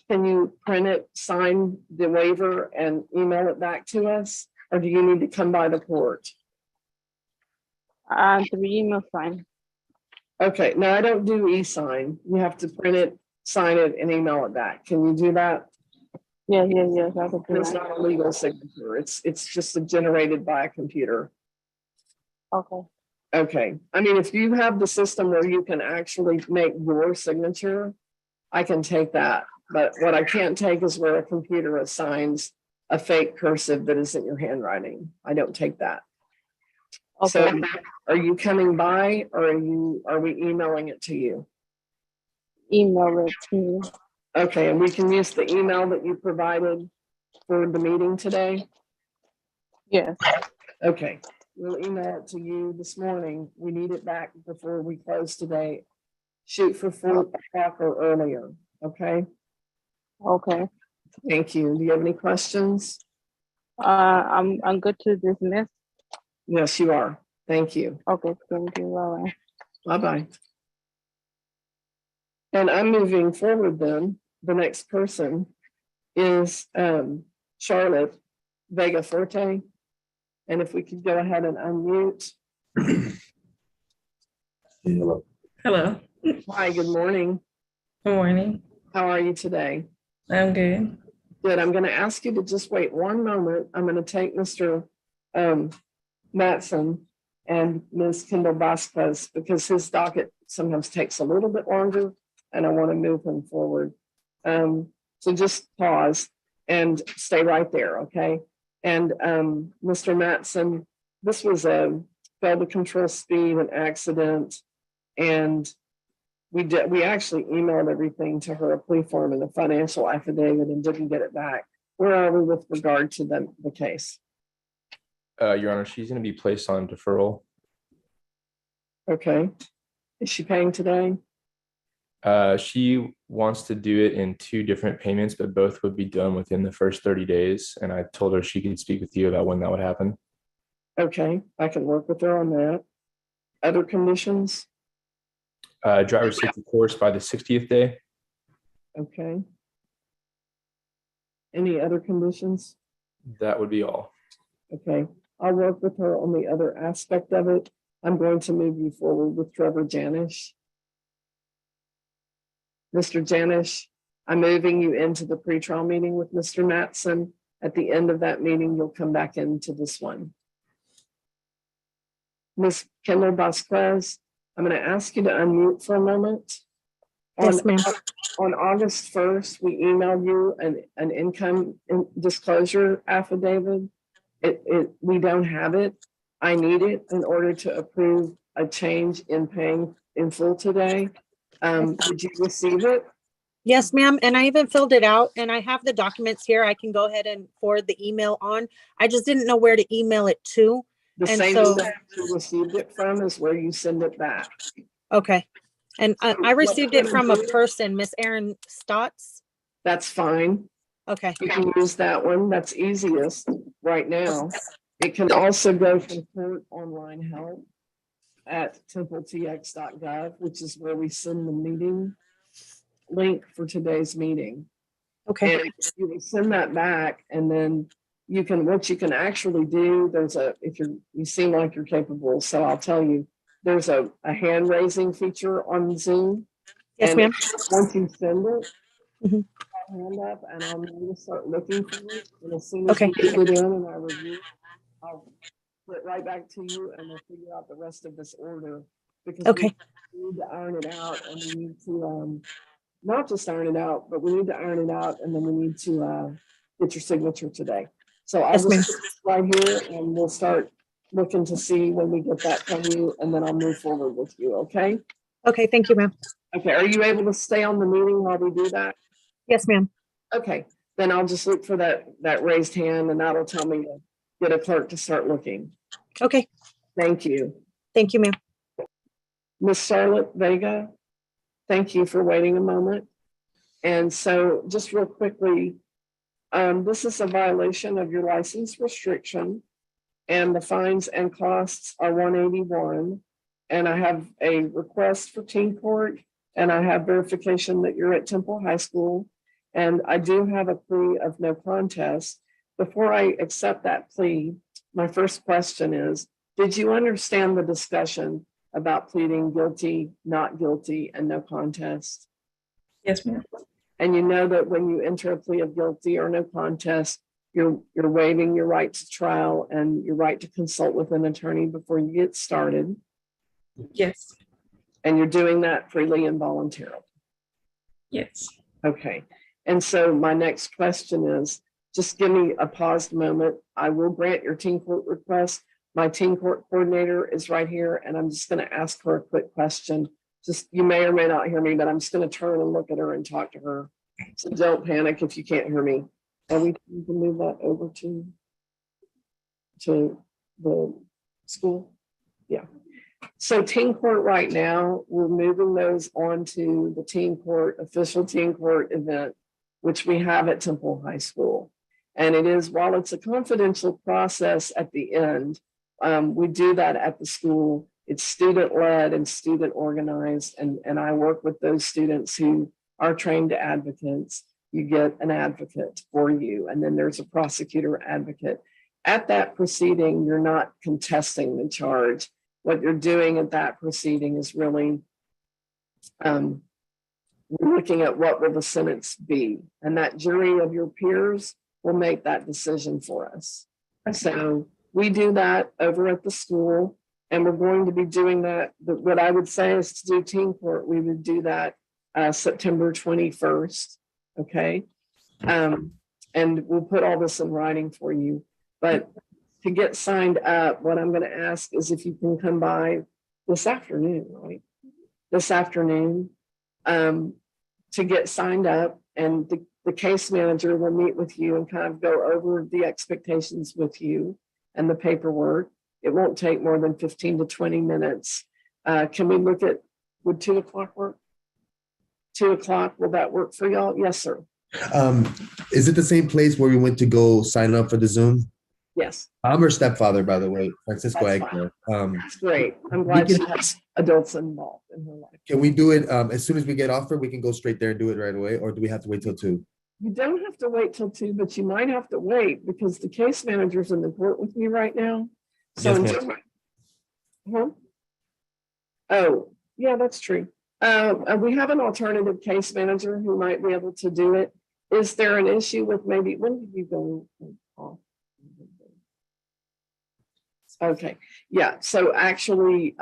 Can you print it, sign the waiver and email it back to us? Or do you need to come by the court? Through email sign. Okay, no, I don't do e-sign. You have to print it, sign it, and email it back. Can you do that? Yes, I can do It's that. not a legal signature. It's just generated by a computer. Okay. Okay. I mean, if you have the system where you can actually make your signature, I can take that. But what I can't take is where a computer assigns a fake cursive that isn't your handwriting. I don't take that. Okay. So are you coming by or are we emailing it to you? Email it to me. Okay, and we can use the email that you provided for the meeting today? Yes. Okay, we'll email it to you this morning. We need it back before we close today. Shoot for 4 o'clock or earlier, okay? Okay. Thank you. Do you have any questions? I'm good to dismiss. Yes, you are. Thank you. Okay, thank you. Bye-bye. Bye-bye. And I'm moving forward then. The next person is Charlotte Vega Forte. And if we could go ahead and unmute. Hello. Hello. Hi, good morning. Good morning. How are you today? I'm good. Good. I'm going to ask you to just wait one moment. I'm going to take Mr. Matson and Ms. Kendall Vasquez because his docket sometimes takes a little bit longer and I want to move him forward. So just pause and stay right there, okay? And Mr. Matson, this was a failed to control speed, an accident, and we actually emailed everything to her, a plea form and a financial affidavit, and didn't get it back. Where are we with regard to the case? Your Honor, she's going to be placed on deferral. Okay. Is she paying today? She wants to do it in 2 different payments, but both would be done within the first 30 days. And I told her she could speak with you about when that would happen. Okay, I can work with her on that. Other conditions? Driver safety course by the 60th day. Okay. Any other conditions? That would be all. Okay, I'll work with her on the other aspect of it. I'm going to move you forward with Trevor Janish. Mr. Janish, I'm moving you into the pretrial meeting with Mr. Matson. At the end of that meeting, you'll come back into this one. Ms. Kendall Vasquez, I'm going to ask you to unmute for a moment. Yes, ma'am. On August 1st, we emailed you an income disclosure affidavit. We don't have it. I need it in order to approve a change in paying in full today. Did you receive it? Yes, ma'am. And I even filled it out and I have the documents here. I can go ahead and forward the email on. I just didn't know where to email it to. The And same so- email you received it from is where you send it back. Okay. And I received it from a person, Miss Erin Stotts. That's fine. Okay. You can use that one. That's easiest right now. It can also go from court online help at templetx.gov, which is where we send the meeting link for today's meeting. Okay. And you can send that back, and then you can, what you can actually do, there's you seem like you're capable, so I'll tell you, there's a hand raising feature on Zoom. Yes, And ma'am. once you send it, Mhm. hand up, and I'll need to start looking for it. And as soon as Okay. we get it in and I review, I'll put right back to you, and we'll figure out the rest of this order. Because Okay. we need to iron it out, and we need to not just iron it out, but we need to iron it out, and then we need to get your signature today. So I'll Yes, ma'am. just put this right here, and we'll start looking to see when we get that from you, and then I'll move forward with you, okay? Okay. Thank you, ma'am. Okay, are you able to stay on the meeting while we do that? Yes, ma'am. Okay, then I'll just look for that raised hand, and that'll tell me to get a clerk to start looking. Okay. Thank you. Thank you, ma'am. Miss Charlotte Vega, thank you for waiting a moment. And so just real quickly, this is a violation of your license restriction, and the fines and costs are $181. And I have a request for teen court, and I have verification that you're at Temple High School. And I do have a plea of no contest. Before I accept that plea, my first question is, did you understand the discussion about pleading guilty, not guilty, and no contest? Yes, ma'am. And you know that when you enter a plea of guilty or no contest, you're waiving your right to trial and your right to consult with an attorney before you get started. Yes. And you're doing that freely and voluntarily. Yes. Okay. And so my next question is, just give me a paused moment. I will grant your teen court request. My teen court coordinator is right here, and I'm just going to ask her a quick question. Just, you may or may not hear me, but I'm just going to turn and look at her and talk to her. So don't panic if you can't hear me. And we can move that over to the school. Yeah. So teen court right now, we're moving those onto the teen court, official teen court event, which we have at Temple High School. And it is, while it's a confidential process at the end, we do that at the school. It's student-led and student-organized, and I work with those students who are trained advocates. You get an advocate for you, and then there's a prosecutor advocate. At that proceeding, you're not contesting the charge. What you're doing at that proceeding is really looking at what will the sentence be, and that jury of your peers will make that decision for us. So we do that over at the school, and we're going to be doing that. What I would say is to do teen court, we would do that September 21st. Okay. And we'll put all this in writing for you. But to get signed up, what I'm gonna ask is if you can come by this afternoon, right? This afternoon, to get signed up, and the case manager will meet with you and kind of go over the expectations with you and the paperwork. It won't take more than 15 to 20 minutes. Can we look at, would 2 o'clock work? 2 o'clock, will that work for y'all? Yes, sir. Is it the same place where we went to go sign up for the Zoom? Yes, I'm her stepfather, by the way, Francisco That's Eggler. that's great. I'm glad can- she has adults involved in her life. Can we do it as soon as we get offered? We can go straight there and do it right away, or do we have to wait till 2? You don't have to wait till 2, but you might have to wait because the case manager's in the court with me right now. So Yes, until, huh? Oh, yeah, that's true. We have an alternative case manager who might be able to do it. Is there an issue with maybe, when did you go off? Okay, yeah, so actually,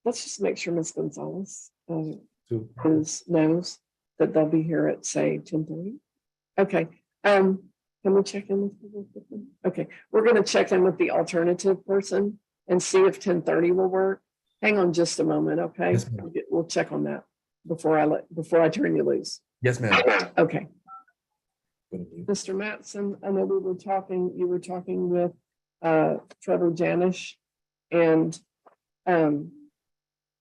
let's just make sure Ms. Gonzalez knows that they'll be here at, say, 10:30. Okay, can we check in with them? Okay, we're gonna check in with the alternative person and see if 10:30 will work. Hang on just a moment, okay? Yes, ma'am. We'll check on that before I turn you loose. Yes, ma'am. Okay. Mr. Mattson, I know you were talking with Trevor Janish, and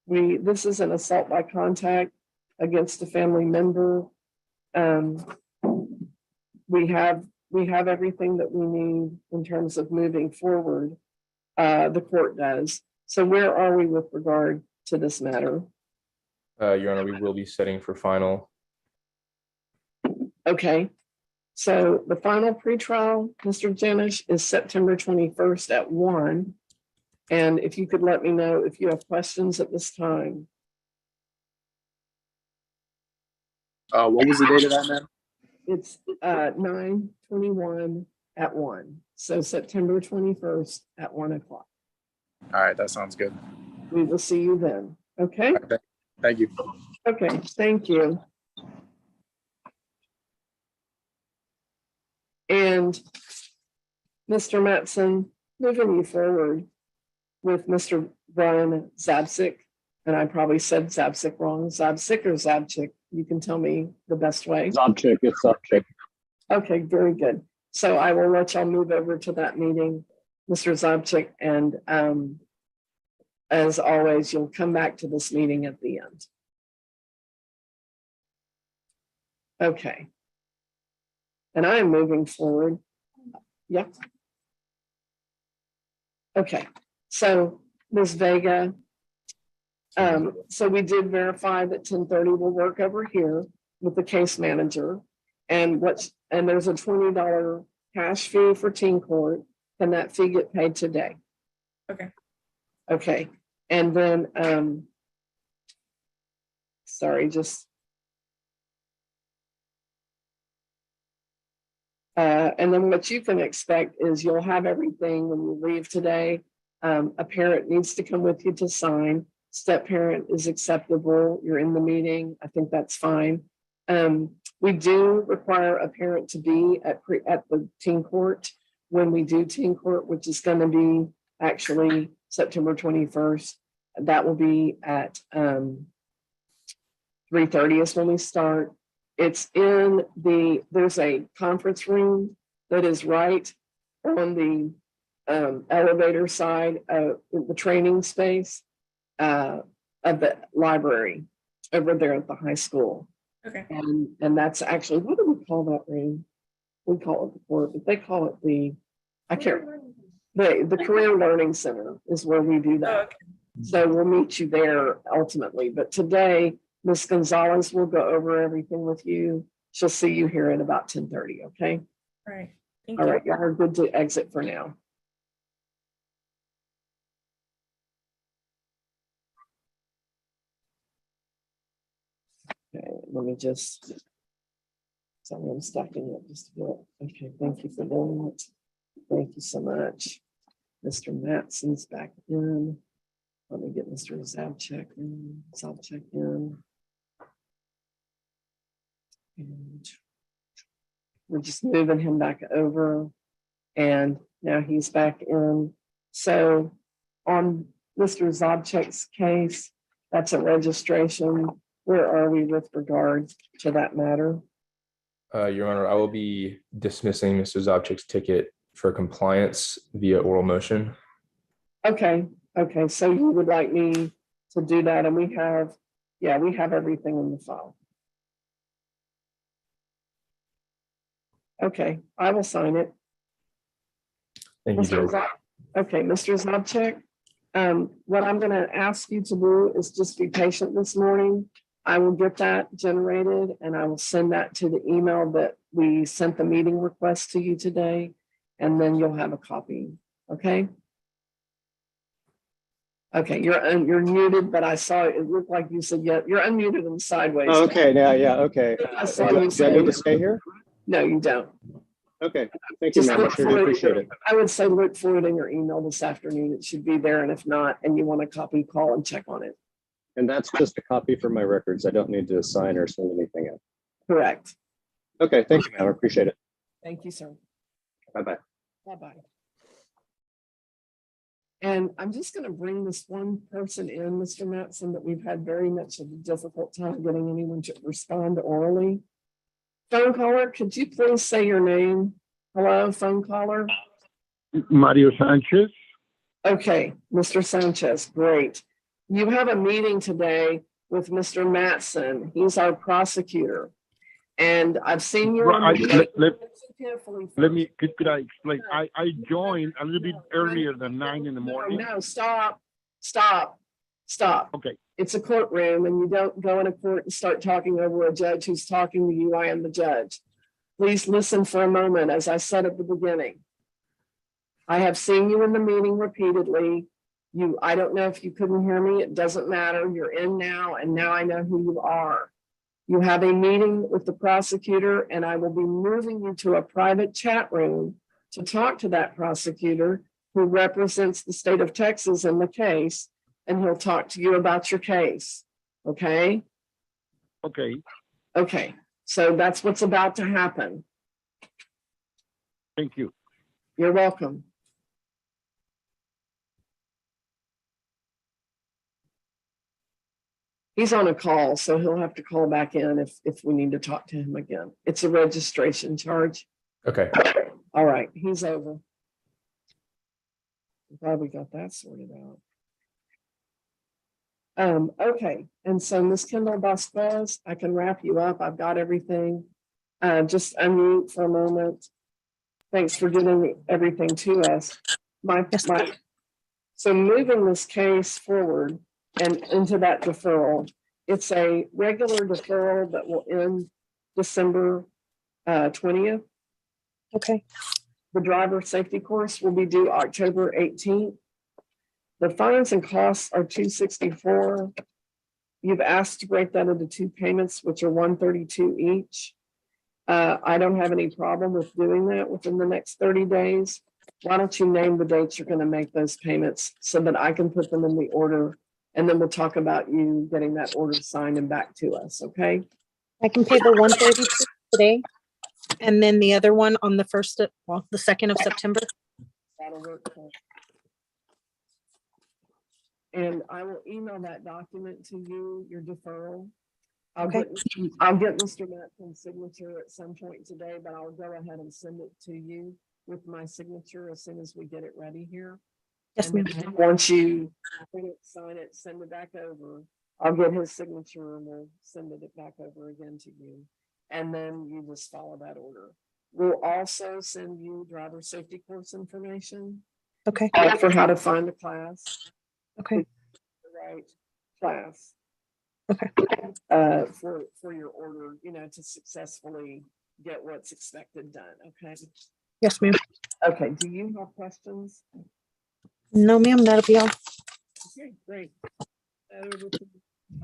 this is an assault by contact against a family member. We have everything that we need in terms of moving forward. The court does. So where are we with regard to this matter? Your Honor, we will be setting for final. Okay. So the final pretrial, Mr. Janish, is September 21st at 1. And if you could let me know if you have questions at this time. What was the date of that, ma'am? It's 9/21 at 1. So September 21st at 1 o'clock. All right, that sounds good. We will see you then. Okay? Thank you. Okay, thank you. And Mr. Mattson, moving you forward with Mr. Brian Zabcic, and I probably said Zabcic wrong, Zabcic or Zabchick, you can tell me the best way. Zabchick, it's Zabchick. Okay, very good. So I will let y'all move over to that meeting, Mr. Zabchick, and as always, you'll come back to this meeting at the end. Okay. And I am moving forward. Yep. Okay, so Ms. Vega, so we did verify that 10:30 will work over here with the case manager. And there's a $20 cash fee for teen court. Can that fee get paid today? Okay. Okay, and then, sorry, just. And then what you can expect is you'll have everything when you leave today. A parent needs to come with you to sign. Step parent is acceptable. You're in the meeting. I think that's fine. We do require a parent to be at the teen court when we do teen court, which is going to be actually September 21st. That will be at 3:30 is when we start. It's in there's a conference room that is right on the elevator side of the training space of the library over there at the high school. Okay. And that's actually, what do we call that room? We call it the court, but they call it the Career Learning Center is where we do that. Oh, okay. So we'll meet you there ultimately. But today, Ms. Gonzalez will go over everything with you. She'll see you here at about 10:30, okay? All right. Thank All you. right, y'all are good to exit for now. Okay, let me just, sorry, I'm stacking up just a bit. Okay, thank you for doing it. Thank you so much. Mr. Mattson's back in. Let me get Mr. Zabcheck in. And We're just moving him back over. And now he's back in. So on Mr. Zobchek's case, that's a registration. Where are we with regard to that matter? Your Honor, I will be dismissing Mr. Zobchek's ticket for compliance via oral motion. Okay, okay, so you would like me to do that, and we have everything in the file. Okay, I will sign it. Thank you, Mr. Judge. Okay, Mr. Zobchek, what I'm gonna ask you to do is just be patient this morning. I will get that generated and I will send that to the email that we sent the meeting request to you today. And then you'll have a copy, okay? Okay, you're muted, but I saw it looked like you said, yeah, you're unmuted and sideways. Oh, okay, yeah, okay. I saw Do you I say- need to stay here? No, you don't. Okay, thank you, Just ma'am. I look sure for do it. appreciate it. I would say look for it in your email this afternoon. It should be there. And if not, and you want a copy, call and check on it. And that's just a copy for my records. I don't need to sign or send anything in. Correct. Okay, thank you, ma'am. I appreciate it. Thank you, sir. Bye-bye. Bye-bye. And I'm just going to bring this one person in, Mr. Matson, that we've had very much of a difficult time getting anyone to respond orally. Phone caller, could you please say your name? Hello, phone caller. Mario Sanchez. Okay, Mr. Sanchez, great. You have a meeting today with Mr. Matson. He's our prosecutor. And I've seen you on the- Let me, could I explain? I joined a little bit earlier than 9 in the morning. No, stop. Okay. It's a courtroom and you don't go in a court and start talking over a judge who's talking to you. I am the judge. Please listen for a moment, as I said at the beginning. I have seen you in the meeting repeatedly. I don't know if you couldn't hear me. It doesn't matter. You're in now, and now I know who you are. You have a meeting with the prosecutor, and I will be moving you to a private chat room to talk to that prosecutor who represents the state of Texas in the case, and he'll talk to you about your case. Okay? Okay. Okay. So that's what's about to happen. Thank you. You're welcome. He's on a call, so he'll have to call back in if we need to talk to him again. It's a registration charge. Okay. All right, he's over. Glad we got that sorted out. Okay, and so Ms. Kendall Vasquez, I can wrap you up. I've got everything. Just unmute for a moment. Thanks for getting everything to us. So moving this case forward and into that deferral, it's a regular deferral that will end December 20th. Okay. The driver safety course will be due October 18th. The fines and costs are $264. You've asked to break that into 2 payments, which are $132 each. I don't have any problem with doing that within the next 30 days. Why don't you name the dates you're going to make those payments so that I can put them in the order, and then we'll talk about you getting that order signed and back to us, okay? I can pay the 132 today, and then the other one on the 2nd of September. That'll work. And I will email that document to you, your deferral. I'll get Mr. Matson's signature at some point today, but I'll go ahead and send it to you with my signature as soon as we get it ready here. Yes, ma'am. Once you sign it, send it back over. I'll get his signature and we'll send it back over again to you. And then you just follow that order. We'll also send you driver safety course information. Okay. For how to find the class. Okay. The right class. Okay. For your order, to successfully get what's expected done. Okay. Yes, ma'am. Okay. Do you have questions? No, ma'am. That'll be all. Okay, great. Over to the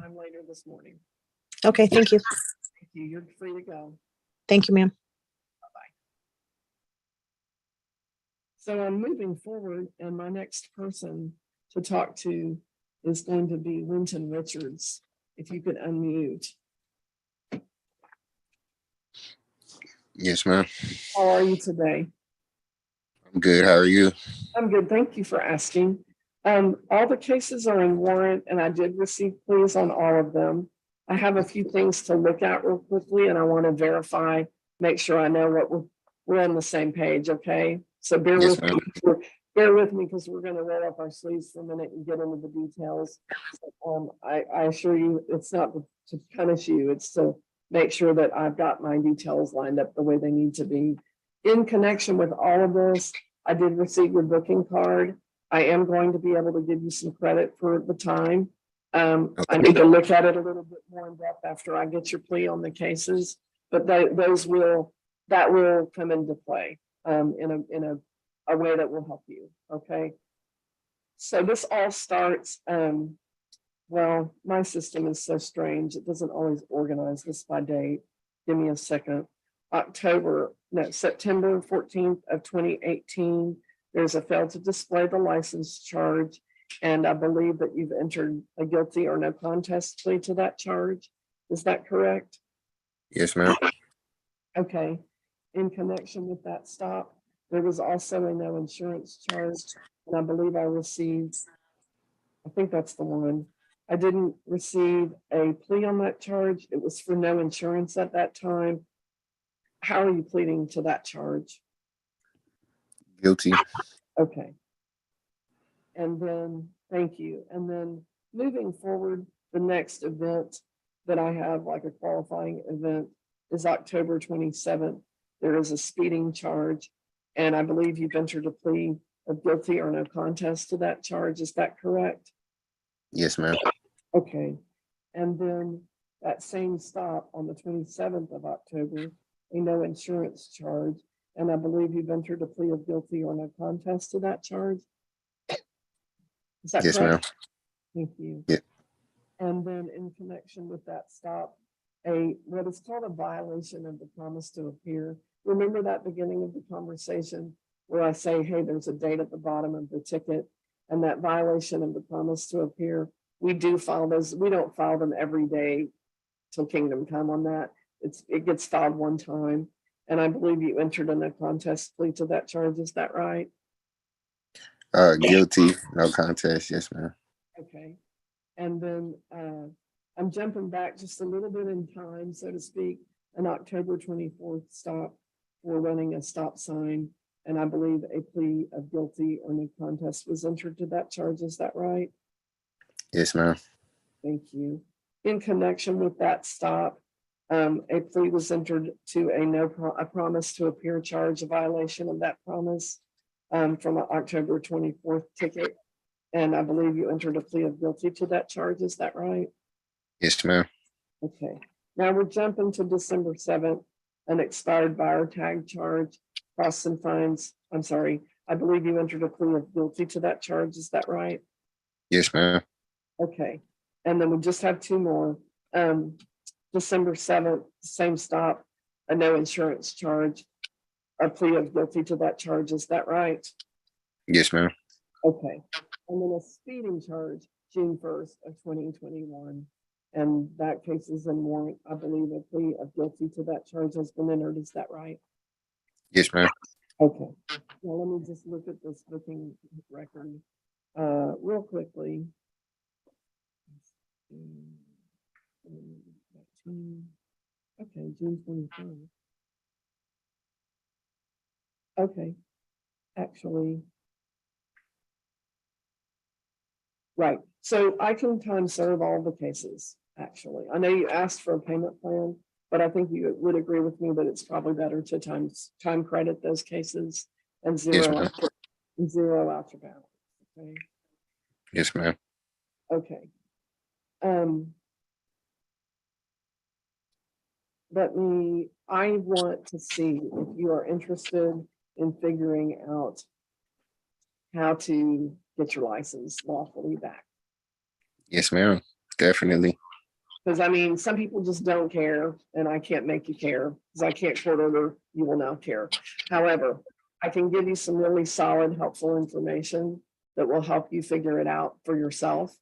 time later this morning. Okay. Thank you. Thank you. You're free to go. Thank you, ma'am. So I'm moving forward, and my next person to talk to is going to be Winton Richards. If you could unmute. Yes, ma'am. How are you today? I'm good. How are you? I'm good. Thank you for asking. All the cases are in warrant and I did receive pleas on all of them. I have a few things to look at real quickly and I want to verify, make sure I know what we're on the same page, okay? So bear Yes, with me. Bear with me because we're going to roll up our sleeves for a minute and get into the details. I assure you, it's not to punish you, it's to make sure that I've got my details lined up the way they need to be. In connection with all of this, I did receive your booking card. I am going to be able to give you some credit for the time. I need to look at it a little bit more in depth after I get your plea on the cases, but that will come into play in a way that will help you. Okay. So this all starts, well, my system is so strange. It doesn't always organize this by date. Give me a second. September 14th of 2018, there's a failed to display the license charge. And I believe that you've entered a guilty or no contest plea to that charge. Is that correct? Yes, ma'am. Okay. In connection with that stop, there was also a no insurance charge. And I believe I received, I think that's the one. I didn't receive a plea on that charge. It was for no insurance at that time. How are you pleading to that charge? Guilty. Okay. And then, thank you. And then moving forward, the next event that I have, like a qualifying event, is October 27th. There is a speeding charge. And I believe you've entered a plea of guilty or no contest to that charge. Is that correct? Yes, ma'am. Okay. And then that same stop on the 27th of October, a no insurance charge. And I believe you've entered a plea of guilty or no contest to that charge. Is that Yes, correct? ma'am. Thank you. Yeah. And then in connection with that stop, what is called a violation of the promise to appear. Remember that beginning of the conversation where I say, hey, there's a date at the bottom of the ticket, and that violation of the promise to appear, we do file those. We don't file them every day till kingdom come on that. It gets filed one time. And I believe you entered in a contest plea to that charge. Is that right? Guilty, no contest. Yes, ma'am. Okay. And then I'm jumping back just a little bit in time, so to speak, an October 24th stop for running a stop sign. And I believe a plea of guilty or no contest was entered to that charge. Is that right? Yes, ma'am. Thank you. In connection with that stop, a plea was entered to a promise to appear charge, a violation of that promise from an October 24th ticket. And I believe you entered a plea of guilty to that charge. Is that right? Yes, ma'am. Okay. Now we're jumping to December 7th, an expired buyer tag charge, costs and fines. I'm sorry. I believe you entered a plea of guilty to that charge. Is that right? Yes, ma'am. Okay. And then we just have two more. December 7th, same stop, a no insurance charge, a plea of guilty to that charge. Is that right? Yes, ma'am. Okay. And then a speeding charge, June 1st of 2021. And that case is in warrant. I believe a plea of guilty to that charge has been entered. Is that right? Yes, ma'am. Okay. Now let me just look at this booking record real quickly. Okay, June 23rd. Okay, actually. Right, so I can time serve all the cases, actually. I know you asked for a payment plan, but I think you would agree with me that it's probably better to time credit those cases and zero out your balance. Okay. Yes, ma'am. Okay. I want to see if you are interested in figuring out how to get your license lawfully back. Yes, ma'am. Definitely. Because I mean, some people just don't care, and I can't make you care because I can't court order you will now care. However, I can give you some really solid, helpful information that will help you figure it out for yourself.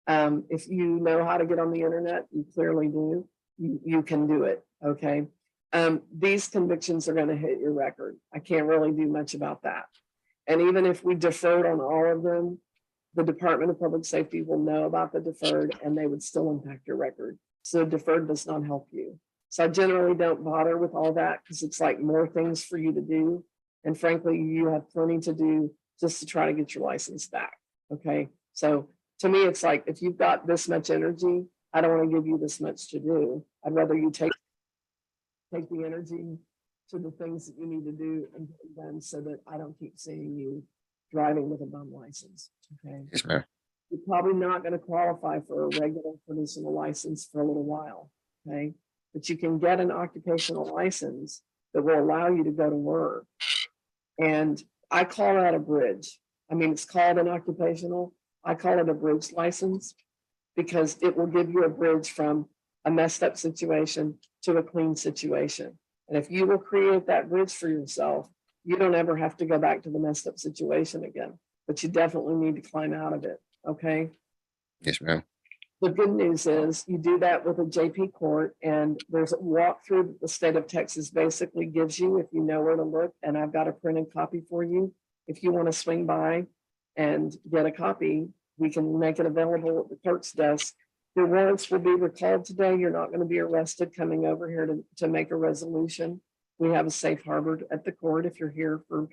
If you know how to get on the internet, you clearly do. You can do it. Okay. these convictions are gonna hit your record. I can't really do much about that. And even if we deferred on all of them, the Department of Public Safety will know about the deferred and they would still impact your record. So deferred does not help you. So I generally don't bother with all that because it's like more things for you to do. And frankly, you have plenty to do just to try to get your license back. Okay. So to me, it's like, if you've got this much energy, I don't want to give you this much to do. I'd rather you take the energy to the things that you need to do and get it done so that I don't keep seeing you driving with a bum license. Okay. Yes, ma'am. You're probably not going to qualify for a regular conditional license for a little while. Okay. But you can get an occupational license that will allow you to go to work. And I call that a bridge. I mean, it's called an occupational. I call it a bridge license because it will give you a bridge from a messed up situation to a clean situation. And if you will create that bridge for yourself, you don't ever have to go back to the messed up situation again, but you definitely need to climb out of it. Okay. Yes, ma'am. The good news is you do that with a JP court, and there's a walkthrough that the state of Texas basically gives you if you know where to look. And I've got a printed copy for you. If you want to swing by and get a copy, we can make it available at the clerk's desk. Your warrants will be recalled today. You're not going to be arrested coming over here to make a resolution. We have a safe harbor at the court. If you're here for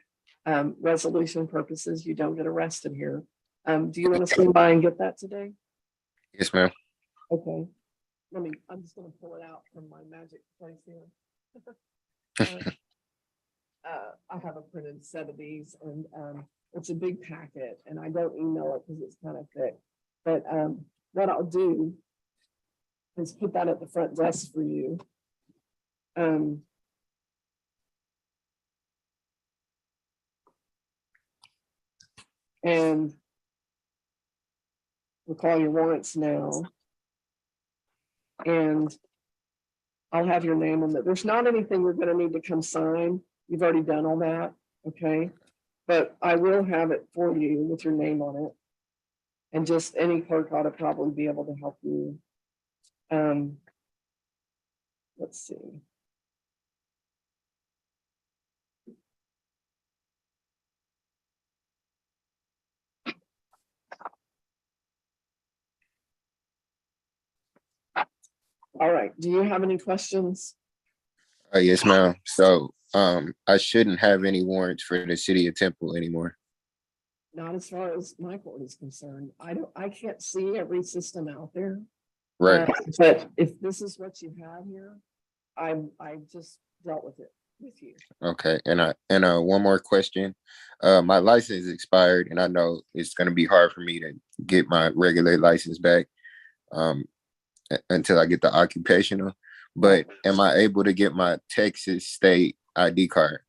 resolution purposes, you don't get arrested here. Do you want to swing by and get that today? Yes, ma'am. Okay. I'm just going to pull it out from my magic place here. I have a printed set of these, and it's a big packet, and I don't email it because it's kind of thick. But what I'll do is put that at the front desk for you. And we'll call your warrants now. And I'll have your name on it. There's not anything you're going to need to come sign. You've already done all that. Okay. But I will have it for you with your name on it. And just any clerk ought to probably be able to help you. Let's see. All right. Do you have any questions? Yes, ma'am. So I shouldn't have any warrants for the city of Temple anymore. Not as far as my court is concerned. I can't see every system out there. Right. But if this is what you have here, I just dealt with it with you. Okay. And one more question. My license expired, and I know it's going to be hard for me to get my regular license back until I get the occupational. But am I able to get my Texas state ID card?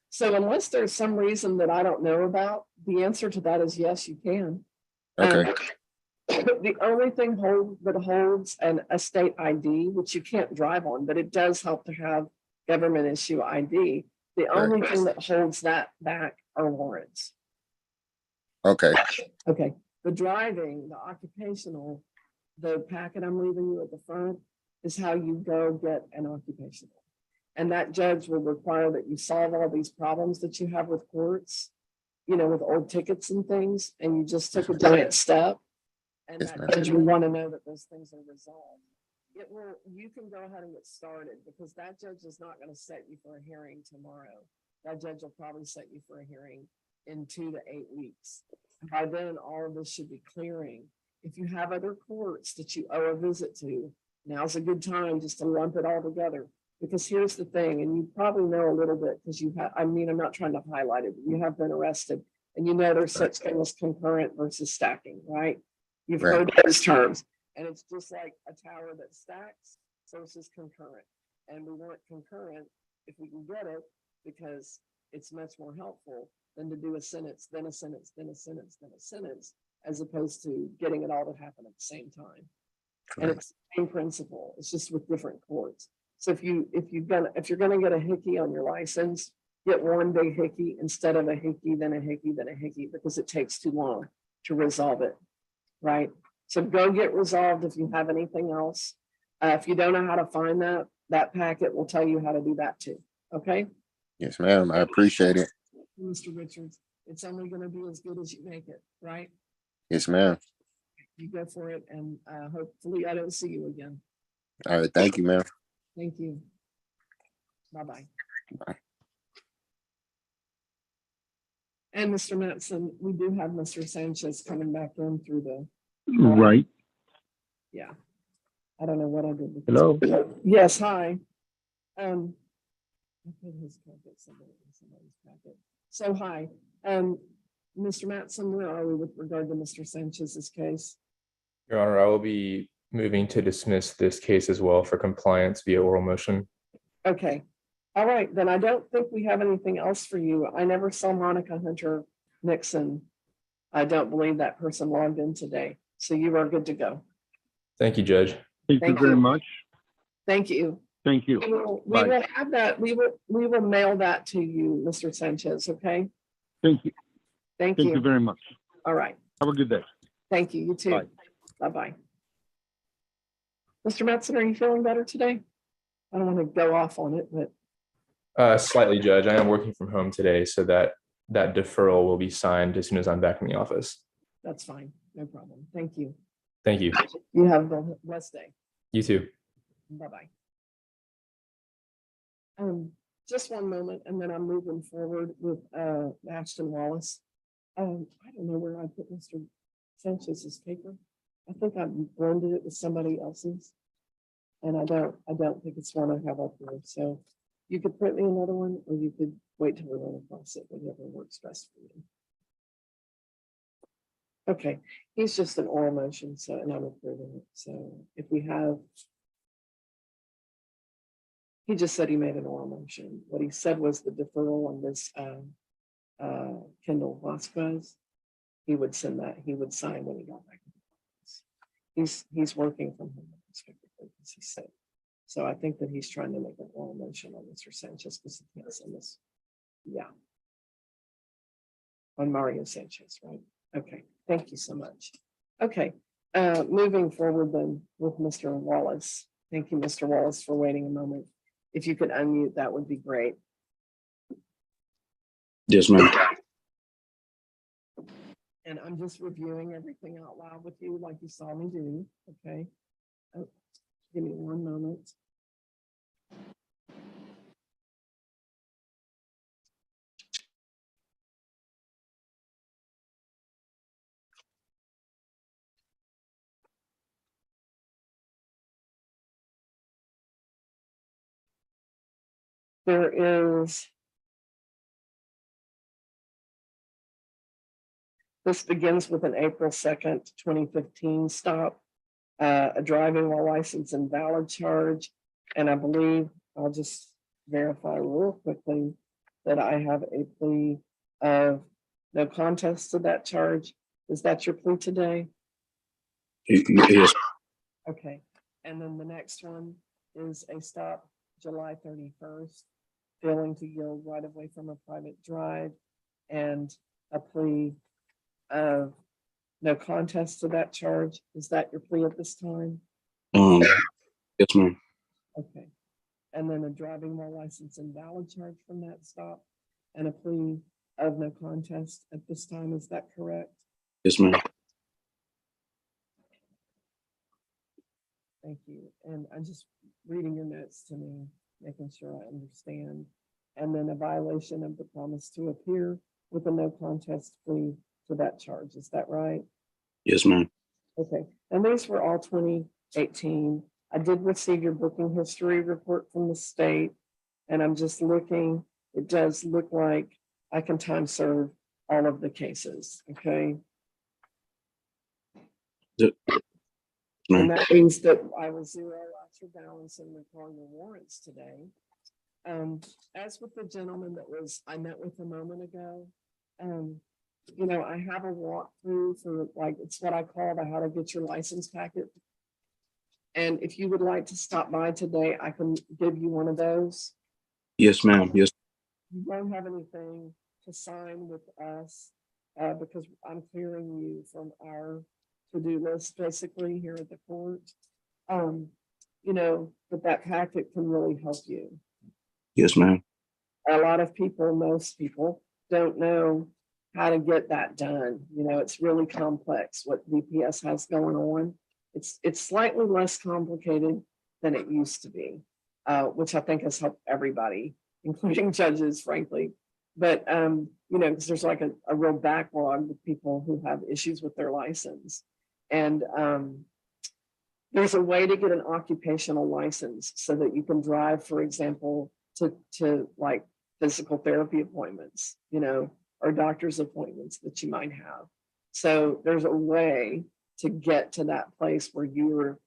So unless there's some reason that I don't know about, the answer to that is yes, you can. Okay. The only thing that holds a state ID, which you can't drive on, but it does help to have government issue ID. The only thing that holds that back are warrants. Okay. Okay. The driving, the occupational, the packet I'm leaving you at the front is how you go get an occupational. And that judge will require that you solve all these problems that you have with courts, you know, with old tickets and things, and you just took a giant step. And that judge will want to know that those things are resolved. You can go ahead and get started because that judge is not going to set you for a hearing tomorrow. That judge will probably set you for a hearing in 2 to 8 weeks. And by then, all of this should be clearing. If you have other courts that you owe a visit to, now's a good time just to lump it all together. Because here's the thing, and you probably know a little bit because you have, I'm not trying to highlight it, but you have been arrested and you know there's such thing as concurrent versus stacking, right? You've heard those terms. And it's just like a tower that stacks versus concurrent. And we want concurrent if we can get it because it's much more helpful than to do a sentence, then a sentence, then a sentence, then a sentence, as opposed to getting it all to happen at the same time. And it's the same principle. It's just with different courts. So if you're gonna get a hickey on your license, get one big hickey instead of a hickey, then a hickey, then a hickey, because it takes too long to resolve it, right? So go get resolved if you have anything else. If you don't know how to find that, that packet will tell you how to do that too. Okay? Yes, ma'am. I appreciate it. Mr. Richards, it's only gonna be as good as you make it, right? Yes, ma'am. You go for it, and hopefully I don't see you again. All right. Thank you, ma'am. Thank you. Bye-bye. Bye. And Mr. Matson, we do have Mr. Sanchez coming back in through the, Right. yeah. I don't know what I did. with Hello? this. Yes, hi. I put his packet somewhere in somebody's packet. So hi, Mr. Matson, where are we with regard to Mr. Sanchez's case? Your Honor, I will be moving to dismiss this case as well for compliance via oral motion. Okay. All right, then I don't think we have anything else for you. I never saw Monica Hunter Nixon. I don't believe that person logged in today. So you are good to go. Thank you, Judge. Thank you very much. Thank you. Thank you. We Bye. will have that. We will mail that to you, Mr. Sanchez, okay? Thank you. Thank Thank you you. very much. All right. Have a good day. Thank you. You too. Bye. Bye-bye. Mr. Matson, are you feeling better today? I don't want to go off on it, but Slightly, Judge. I am working from home today, so that deferral will be signed as soon as I'm back in the office. that's fine. No problem. Thank you. Thank you. You have a blessed day. You too. Bye-bye. Just one moment, and then I'm moving forward with Ashton Wallace. I don't know where I put Mr. Sanchez's paper. I think I blended it with somebody else's. And I don't think it's one I have up here. So you could print me another one, or you could wait till we run across it, whatever works best for you. Okay, he's just an oral motion, so, and I'm approving it. So if we have, he just said he made an oral motion. What he said was the deferral on this Kendall Vasquez. He would send that, he would sign when he got back. He's working from home, as he said. So I think that he's trying to make an oral motion on Mr. Sanchez because he can't send this. Yeah. On Mario Sanchez, right? Okay, thank you so much. Okay, moving forward then with Mr. Wallace. Thank you, Mr. Wallace, for waiting a moment. If you could unmute, that would be great. Yes, ma'am. And I'm just reviewing everything out loud with you like you saw me do, okay? Oh, give me one moment. There is, this begins with an April 2nd, 2015 stop, a driving while license invalid charge. And I believe, I'll just verify real quickly that I have a plea of no contest to that charge. Is that your plea today? Yes. Okay, and then the next one is a stop July 31st, failing to yield right of way from a private drive, and a plea of no contest to that charge. Is that your plea at this time? Yes, ma'am. Okay, and then a driving while license invalid charge from that stop, and a plea of no contest at this time. Is that correct? Yes, ma'am. Thank you. And I'm just reading your notes to me, making sure I understand. And then a violation of the promise to appear with a no contest plea to that charge. Is that right? Yes, ma'am. Okay. And these were all 2018. I did receive your booking history report from the state, and I'm just looking. It does look like I can time serve all of the cases. Okay. And that means that I will zero out your balance and record your warrants today. As with the gentleman that I met with a moment ago, you know, I have a walkthrough for, like, it's what I call the how to get your license packet. And if you would like to stop by today, I can give you one of those. Yes, ma'am. Yes. You won't have anything to sign with us because I'm clearing you from our to-do list basically here at the court. but that packet can really help you. Yes, ma'am. A lot of people, most people don't know how to get that done. It's really complex what DPS has going on. It's slightly less complicated than it used to be, which I think has helped everybody, including judges, frankly. But, because there's like a real backlog of people who have issues with their license. And there's a way to get an occupational license so that you can drive, for example, to like physical therapy appointments, or doctor's appointments that you might have. So there's a way to get to that place where you're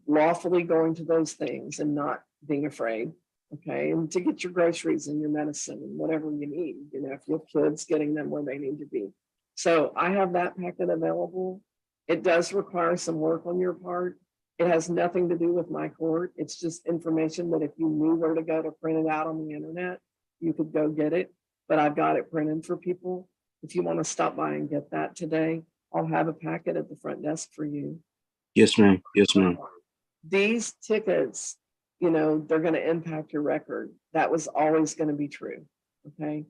lawfully going to those things and not being afraid. Okay. And to get your groceries and your medicine and whatever you need, if you have kids, getting them where they need to be. So I have that packet available. It does require some work on your part. It has nothing to do with my court. It's just information that if you knew where to go to print it out on the internet, you could go get it. But I've got it printed for people. If you want to stop by and get that today, I'll have a packet at the front desk for you. Yes, ma'am. Yes, ma'am. These tickets, they're going to impact your record. That was always going to be true. Okay.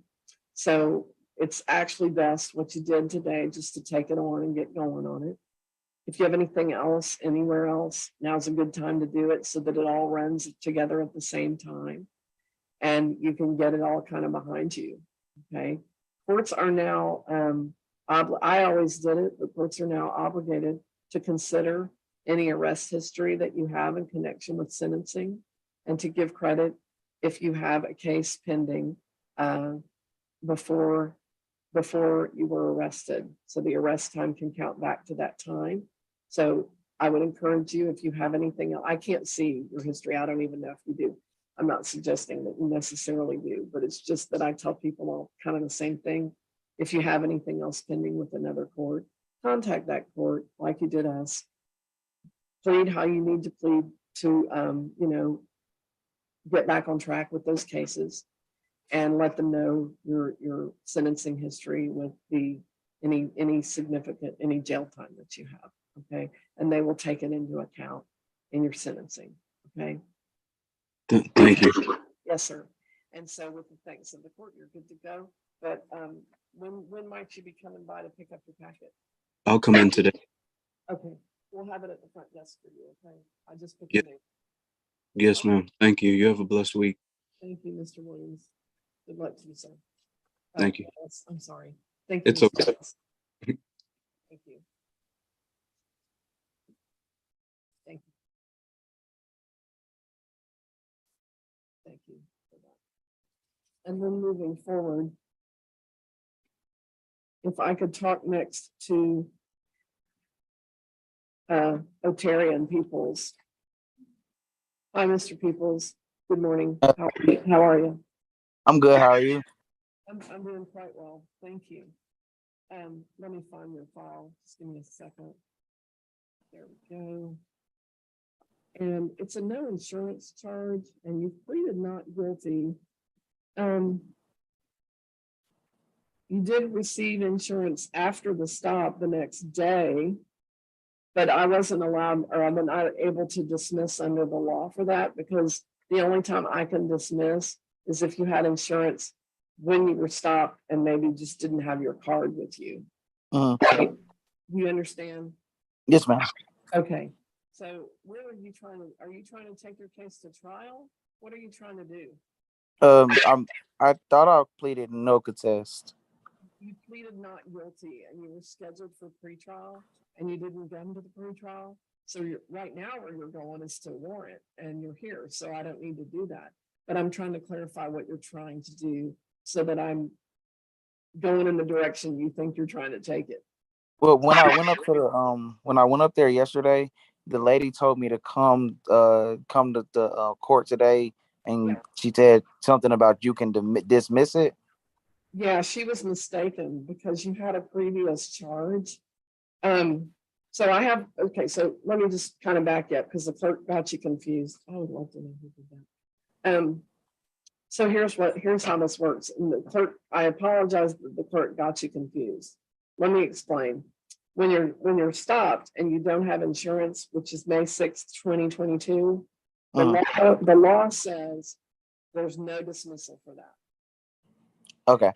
So it's actually best what you did today, just to take it on and get going on it. If you have anything else, anywhere else, now's a good time to do it so that it all runs together at the same time. And you can get it all kind of behind you. Okay. Courts are now, I always did it, but courts are now obligated to consider any arrest history that you have in connection with sentencing, and to give credit if you have a case pending before you were arrested. So the arrest time can count back to that time. So I would encourage you, if you have anything else, I can't see your history. I don't even know if you do. I'm not suggesting that you necessarily do, but it's just that I tell people all kind of the same thing. If you have anything else pending with another court, contact that court like you did us. Plead how you need to plead to, get back on track with those cases, and let them know your sentencing history with any significant, any jail time that you have. Okay. And they will take it into account in your sentencing. Okay. Thank you. Yes, sir. And so with the thanks of the court, you're good to go. But when might you be coming by to pick up your packet? I'll come in today. Okay. We'll have it at the front desk for you. Okay. I just picked Yeah. it. Yes, ma'am. Thank you. You have a blessed week. Thank you, Mr. Williams. Good luck to you, sir. Thank you. Yes, I'm sorry. Thank you. It's Mr. okay. Williams. Thank you. Thank you. Thank you for that. And then moving forward, if I could talk next to Otarian Peoples. Hi, Mr. Peoples. Good morning. How are you? I'm good. How are you? I'm doing quite well. Thank you. Let me find your file. Just give me a second. There we go. And it's a no insurance charge, and you pleaded not guilty. You did receive insurance after the stop the next day, but I wasn't allowed, or I'm not able to dismiss under the law for that, because the only time I can dismiss is if you had insurance when you were stopped and maybe just didn't have your card with you. Do you understand? Yes, ma'am. Okay. So where are you trying to take your case to trial? What are you trying to do? I thought I pleaded no contest. You pleaded not guilty and you were scheduled for pretrial and you didn't come to the pretrial. So you're right now where you're going is to warrant and you're here. So I don't need to do that. But I'm trying to clarify what you're trying to do so that I'm going in the direction you think you're trying to take it. Well, when I went up to the when I went up there yesterday, the lady told me to come to the court today, and she said something about you can dismiss it. Yeah, she was mistaken because you had a previous charge. So I have, okay, so let me just kind of back up because the clerk got you confused. I would love to know who did that. So here's how this works. And the clerk, I apologize that the clerk got you confused. Let me explain. when you're stopped and you don't have insurance, which is May 6th, 2022, the law says there's no dismissal for that. Okay.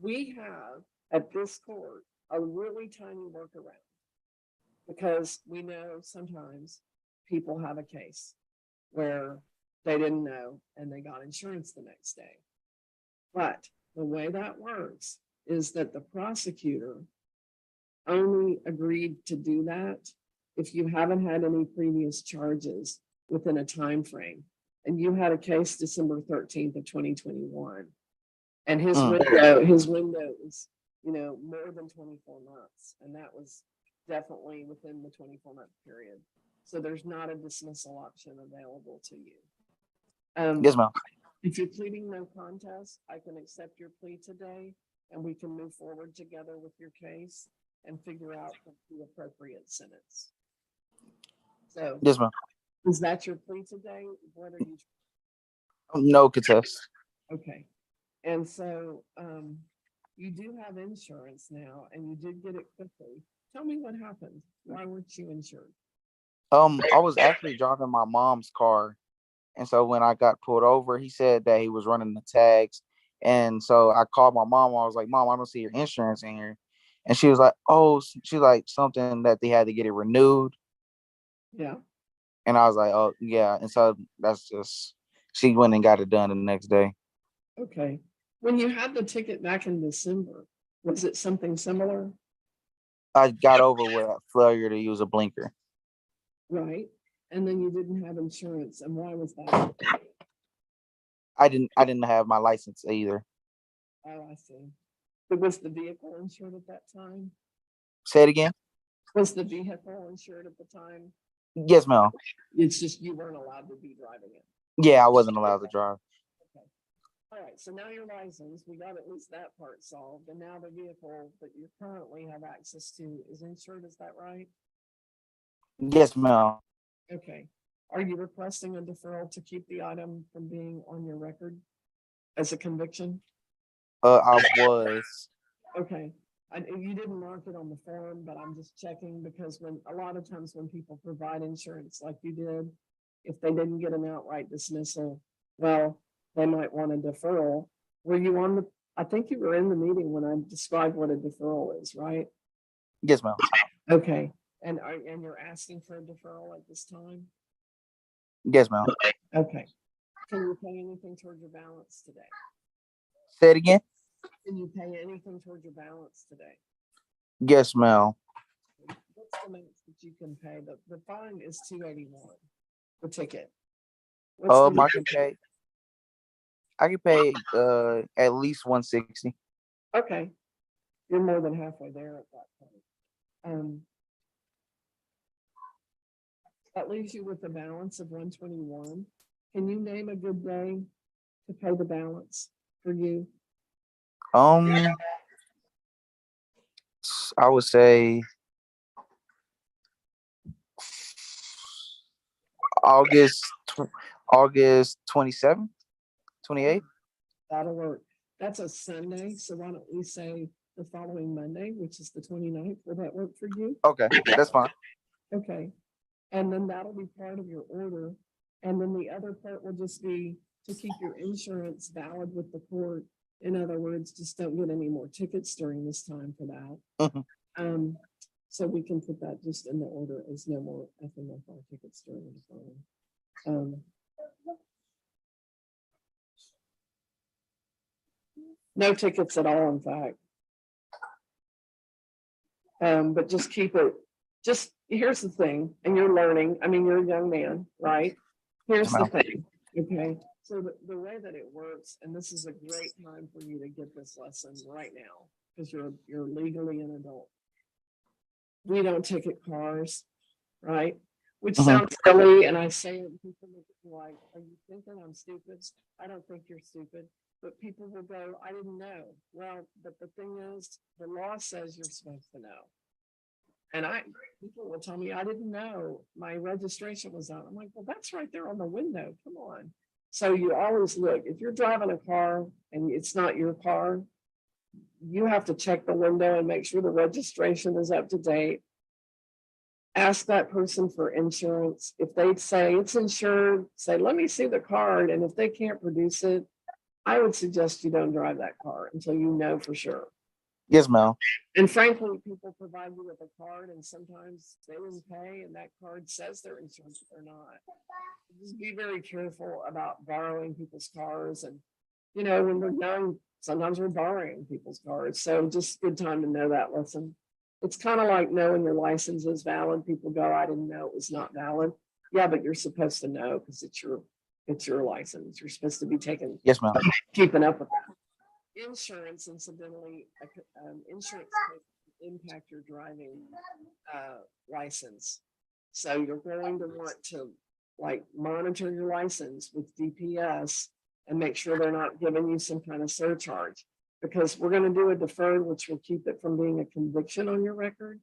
We have at this court a really tiny workaround because we know sometimes people have a case where they didn't know and they got insurance the next day. But the way that works is that the prosecutor only agreed to do that if you haven't had any previous charges within a time frame. And you had a case December 13th of 2021. And his window is, more than 24 months. And that was definitely within the 24-month period. So there's not a dismissal option available to you. Yes, ma'am. If you're pleading no contest, I can accept your plea today and we can move forward together with your case and figure out the appropriate sentence. So, yes, ma'am. Is that your plea today? What are you? No contest. Okay. And so you do have insurance now and you did get it quickly. Tell me what happened. Why weren't you insured? I was actually driving my mom's car. And so when I got pulled over, he said that he was running the tags. And so I called my mom. I was like, Mom, I don't see your insurance in here. And she was like, oh, she's like something that they had to get it renewed. Yeah. And I was like, oh, yeah. And so that's just, she went and got it done the next day. Okay. When you had the ticket back in December, was it something similar? I got over with a failure to use a blinker. Right. And then you didn't have insurance. And why was that? I didn't have my license either. Oh, I see. But was the vehicle insured at that time? Say it again. Was the vehicle insured at the time? Yes, ma'am. It's just you weren't allowed to be driving it. Yeah, I wasn't allowed to drive. Okay. All right. So now you're licensed. We got at least that part solved. And now the vehicle that you currently have access to is insured. Is that right? Yes, ma'am. Okay. Are you requesting a deferral to keep the item from being on your record as a conviction? I was. Okay. You didn't mark it on the form, but I'm just checking because when a lot of times when people provide insurance like you did, if they didn't get an outright dismissal, well, they might want a deferral. Were you on I think you were in the meeting when I described what a deferral is, right? Yes, ma'am. Okay. And you're asking for a deferral at this time? Yes, ma'am. Okay. Can you pay anything toward your balance today? Say it again. Can you pay anything toward your balance today? Yes, ma'am. What's the max that you can pay? The fine is $281 per ticket. I can pay at least $160. Okay. You're more than halfway there at that point. That leaves you with a balance of 121. Can you name a good day to pay the balance for you? I would say August 27th, 28th. That'll work. That's a Sunday, so why don't we say the following Monday, which is the 29th? Will that work for you? Okay, that's fine. Okay. And then that'll be part of your order. And then the other part will just be to keep your insurance valid with the court. In other words, just don't get any more tickets during this time for that. So we can put that just in the order as no more FMFR tickets during the time. No tickets at all, in fact. But just keep it, here's the thing, and you're learning. I mean, you're a young man, right? Here's the thing, okay? So the way that it works, and this is a great time for you to get this lesson right now, because you're legally an adult. We don't ticket cars, right? Which sounds silly, and I say it, and people look at me like, are you thinking I'm stupid? I don't think you're stupid. But people will go, I didn't know. Well, but the thing is, the law says you're supposed to know. And people will tell me, I didn't know my registration was on. I'm like, well, that's right there on the window. Come on. So you always look, if you're driving a car and it's not your car, you have to check the window and make sure the registration is up to date. Ask that person for insurance. If they say it's insured, say, let me see the card. And if they can't produce it, I would suggest you don't drive that car until you know for sure. Yes, ma'am. And frankly, people provide you with a card and sometimes they didn't pay and that card says they're insured, but they're not. Just be very careful about borrowing people's cars. And, you know, when we're young, sometimes we're borrowing people's cars. So just good time to know that lesson. It's kind of like knowing your license is valid. People go, I didn't know it was not valid. Yeah, but you're supposed to know because it's your license. You're supposed to be taking, Yes, ma'am. keeping up with that. Insurance, incidentally, insurance can impact your driving license. So you're going to want to like monitor your license with DPS and make sure they're not giving you some kind of surcharge, because we're going to do a deferred, which will keep it from being a conviction on your record.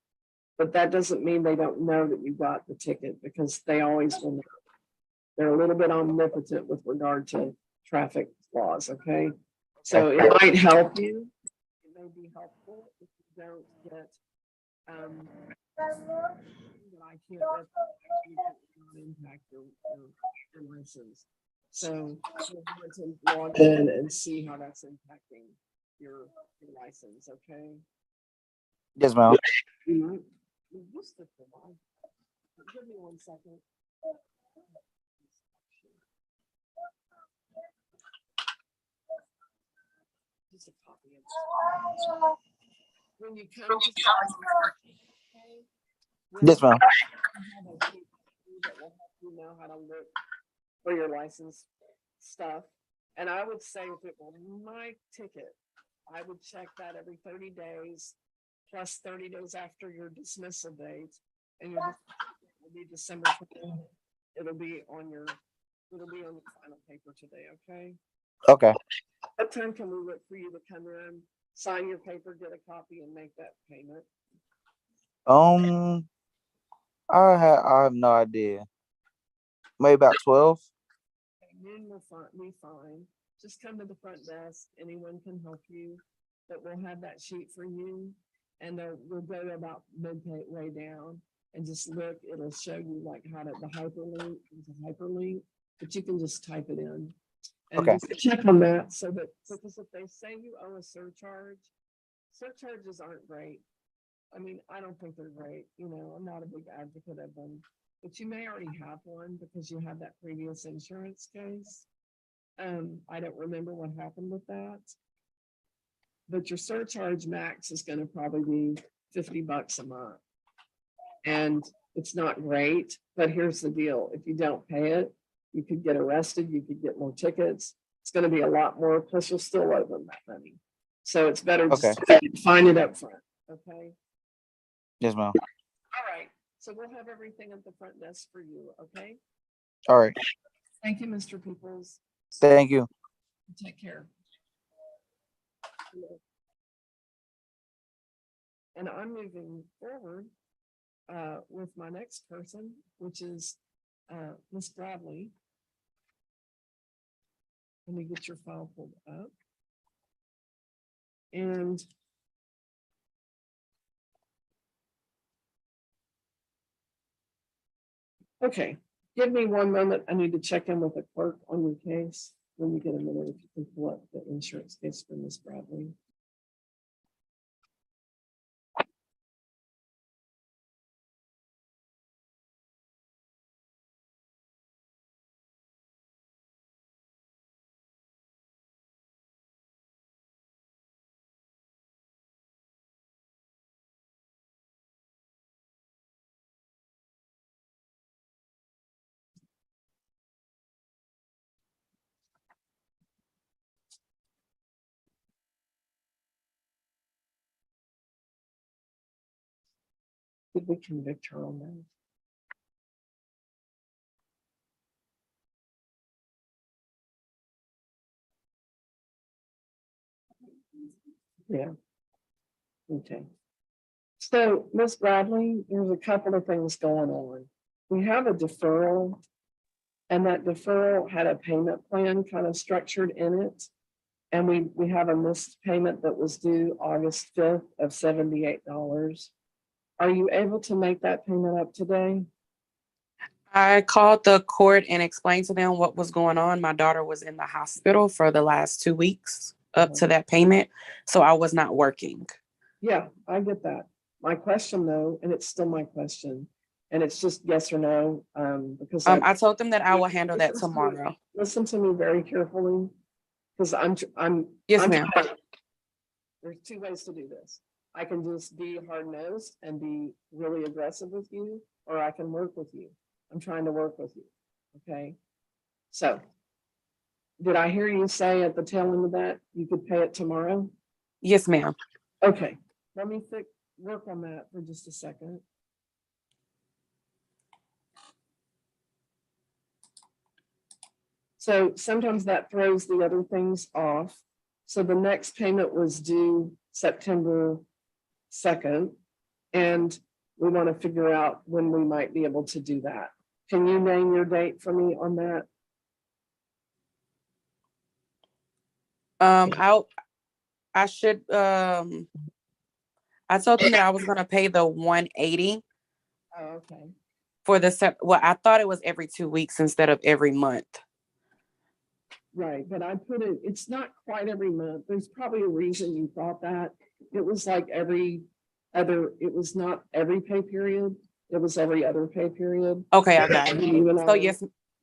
But that doesn't mean they don't know that you got the ticket, because they always will know. They're a little bit omnipotent with regard to traffic laws. Okay. So it might help you. It may be helpful if you don't get, but I can't impact your license. So you want to log in and see how that's impacting your license. Okay. Yes, ma'am. You might use the form. Give me 1 second. Just a copy of it. When you come to Yes, ma'am. that will help you know how to look for your license stuff. And I would say if it were my ticket, I would check that every 30 days plus 30 days after your dismissal date. And your dismissal will be December 20th. It'll be on the final paper today. Okay. Okay. What time can we look for you to come in, sign your paper, get a copy, and make that payment? I have no idea. Maybe about 12. Noon will be fine. Just come to the front desk. Anyone can help you. But we'll have that sheet for you, and we'll go about midway down and just look. It'll show you like how to the hyperlink. There's a hyperlink, but you can just type it in. And Okay. just check on that so that, because if they say you owe a surcharge, surcharges aren't great. I mean, I don't think they're great. You know, I'm not a big advocate of them, but you may already have one because you had that previous insurance case. I don't remember what happened with that, but your surcharge max is going to probably be $50 a month. And it's not great, but here's the deal. If you don't pay it, you could get arrested. You could get more tickets. It's going to be a lot more, plus you'll still owe them that money. So it's better to find it up front. Okay. Yes, ma'am. All right. So we'll have everything at the front desk for you. Okay. All right. Thank you, Mr. Peoples. Thank you. Take care. And I'm moving forward with my next person, which is Miss Bradley. Let me get your file pulled up. And okay, give me 1 moment. I need to check in with the clerk on your case. When you get a minute, if you can pull up the insurance case for Miss Bradley. Did we convict her on that? Yeah. Okay. So, Miss Bradley, there's a couple of things going on. We have a deferral, and that deferral had a payment plan kind of structured in it. And we have a missed payment that was due August 5th of $78. Are you able to make that payment up today? I called the court and explained to them what was going on. My daughter was in the hospital for the last 2 weeks up to that payment, so I was not working. Yeah, I get that. My question though, and it's still my question, and it's just yes or no, because I told them that I will handle that tomorrow. Listen to me very carefully, because Yes, ma'am. There's two ways to do this. I can just be hard-nosed and be really aggressive with you, or I can work with you. I'm trying to work with you, okay? So, did I hear you say at the tail end of that, you could pay it tomorrow? Yes, ma'am. Okay, let me work on that for just a second. So sometimes that throws the other things off. So the next payment was due September 2nd, and we want to figure out when we might be able to do that. Can you name your date for me on that? I should I told them that I was gonna pay the 180 Oh, okay. for the well, I thought it was every 2 weeks instead of every month. Right, but I put it, it's not quite every month. There's probably a reason you thought that. It was like it was not every pay period. It was every other pay period. Okay, I got it. So So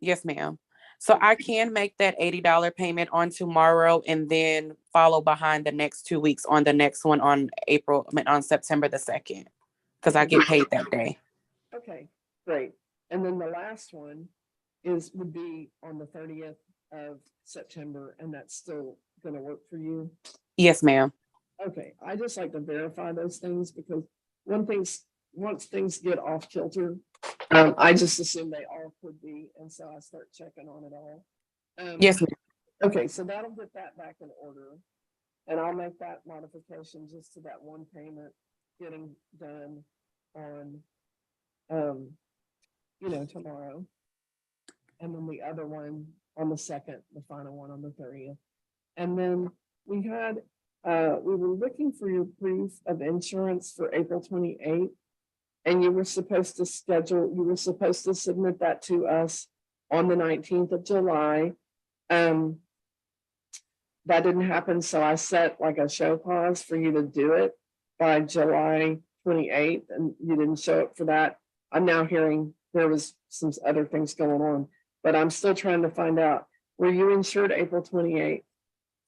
yes, ma'am. So I can make that $80 payment on tomorrow and then follow behind the next 2 weeks on the next one on September the 2nd, because I get paid that day. Okay, great. And then the last one would be on the 30th of September, and that's still gonna work for you? Yes, ma'am. Okay, I just like to verify those things because once things get off kilter, I just assume they all could be, and so I start checking on it all. Yes, ma'am. Okay, so that'll get that back in order, and I'll make that modification just to that one payment getting done on, tomorrow. And then the other one on the 2nd, the final one on the 30th. And then we were looking for your proof of insurance for April 28th. And you were supposed to submit that to us on the 19th of July. That didn't happen, so I set like a show pause for you to do it by July 28th, and you didn't show up for that. I'm now hearing there was some other things going on, but I'm still trying to find out, were you insured April 28th?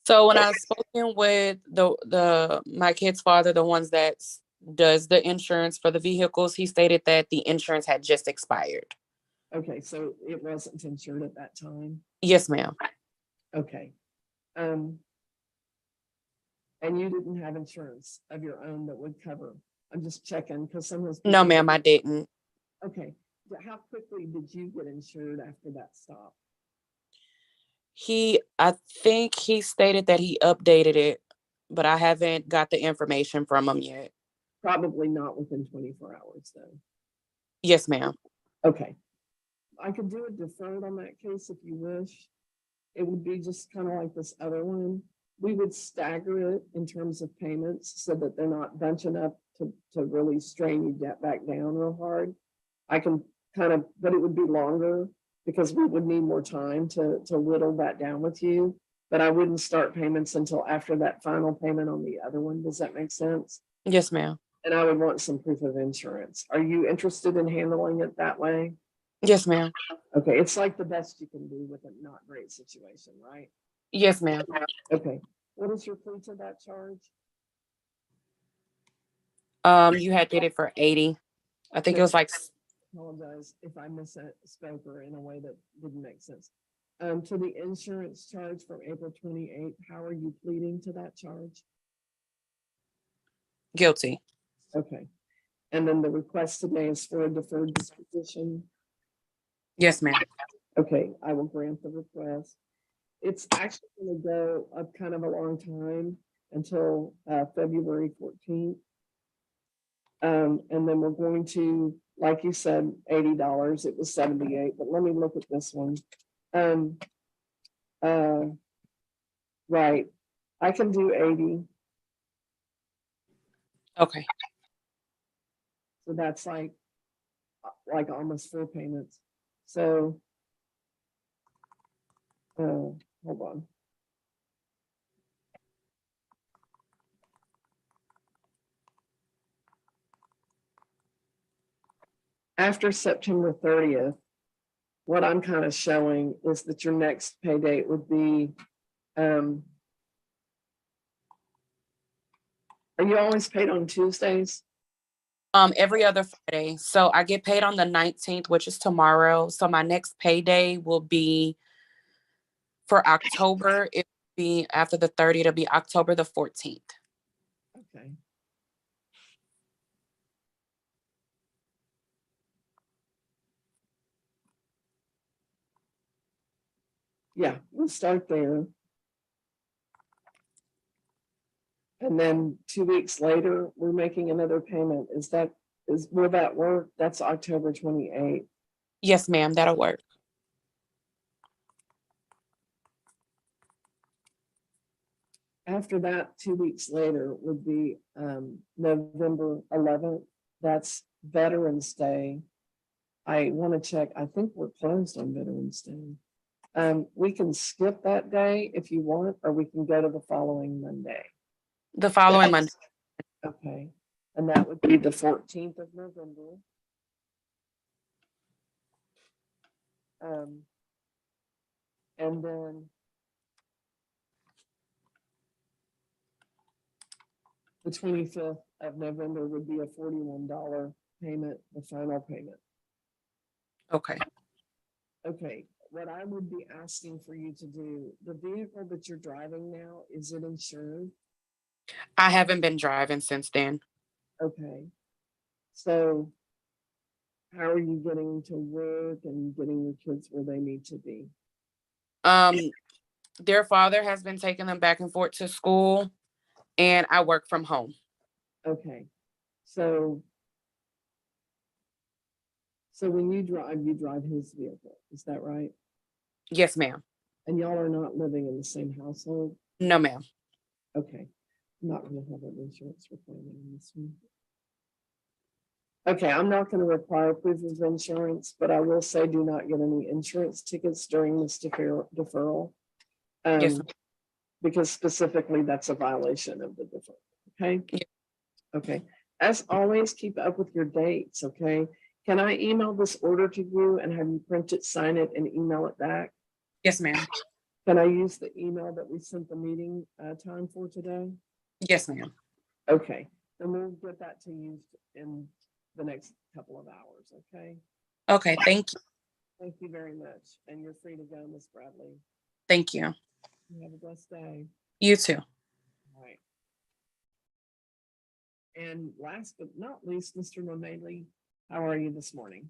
So when I was spoken with my kid's father, the ones that does the insurance for the vehicles, he stated that the insurance had just expired. Okay, so it wasn't insured at that time? Yes, ma'am. Okay. And you didn't have insurance of your own that would cover? I'm just checking because sometimes. No, ma'am, I didn't. Okay, but how quickly did you get insured after that stop? I think he stated that he updated it, but I haven't got the information from him yet. Probably not within 24 hours though. Yes, ma'am. Okay. I could do a deferred on that case if you wish. It would be just kind of like this other one. We would stagger it in terms of payments so that they're not bunching up to really strain you back down real hard. I can but it would be longer because we would need more time to whittle that down with you. But I wouldn't start payments until after that final payment on the other one. Does that make sense? Yes, ma'am. And I would want some proof of insurance. Are you interested in handling it that way? Yes, ma'am. Okay, it's like the best you can do with a not great situation, right? Yes, ma'am. Okay, what is your plea to that charge? You had did it for 80. I think it was like. Apologize if I misspoke or in a way that didn't make sense. To the insurance charge from April 28th, how are you pleading to that charge? Guilty. Okay, and then the request today is for a deferred disposition. Yes, ma'am. Okay, I will grant the request. It's actually going to go up kind of a long time until February 14th. And then we're going to, like you said, $80. It was 78, but let me look at this one. Right. I can do 80. Okay. So that's like almost 4 payments. So, hold on. After September 30th, what I'm kind of showing is that your next pay date would be, are you always paid on Tuesdays? Every other Friday. So I get paid on the 19th, which is tomorrow. So my next payday will be for October. It will be after the 30th. It'll be October the 14th. Okay. Yeah, we'll start there. And then 2 weeks later, we're making another payment. Will that work? That's October 28th. Yes, ma'am. That'll work. After that, 2 weeks later would be November 11th. That's Veterans Day. I want to check. I think we're closed on Veterans Day. We can skip that day if you want, or we can go to the following Monday. The following Monday. Okay. And that would be the 14th of November. And then the 25th of November would be a $41 payment, the final payment. Okay. Okay, what I would be asking for you to do, the vehicle that you're driving now, is it insured? I haven't been driving since then. Okay. So how are you getting to work and getting your kids where they need to be? Their father has been taking them back and forth to school, and I work from home. Okay. So when you drive his vehicle, is that right? Yes, ma'am. And y'all are not living in the same household? No, ma'am. Okay. I'm not gonna have an insurance requirement on this one. Okay, I'm not gonna require proof of insurance, but I will say do not get any insurance tickets during this deferral. Yes. Because specifically that's a violation of the deferral, okay? Okay, as always, keep up with your dates, okay? Can I email this order to you and have you print it, sign it, and email it back? Yes, ma'am. Can I use the email that we sent the meeting time for today? Yes, ma'am. Okay, then we'll get that to you in the next couple of hours, okay? Okay, thank you. Thank you very much. And you're free to go, Ms. Bradley. Thank you. You have a blessed day. You too. All right. And last but not least, Mr. Momaley, how are you this morning?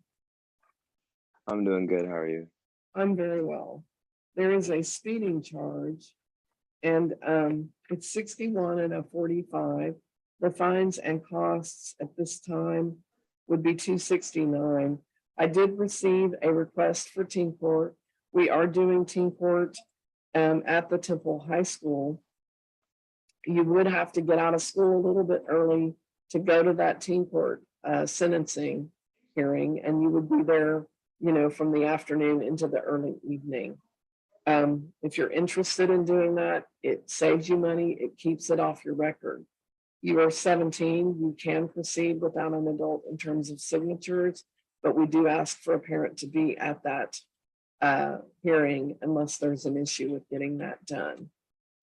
I'm doing good. How are you? I'm very well. There is a speeding charge and it's 61 and a 45. The fines and costs at this time would be $269. I did receive a request for teen court. We are doing teen court at the Temple High School. You would have to get out of school a little bit early to go to that teen court sentencing hearing, and you would be there, from the afternoon into the early evening. If you're interested in doing that, it saves you money. It keeps it off your record. You are 17, you can proceed without an adult in terms of signatures, but we do ask for a parent to be at that hearing unless there's an issue with getting that done.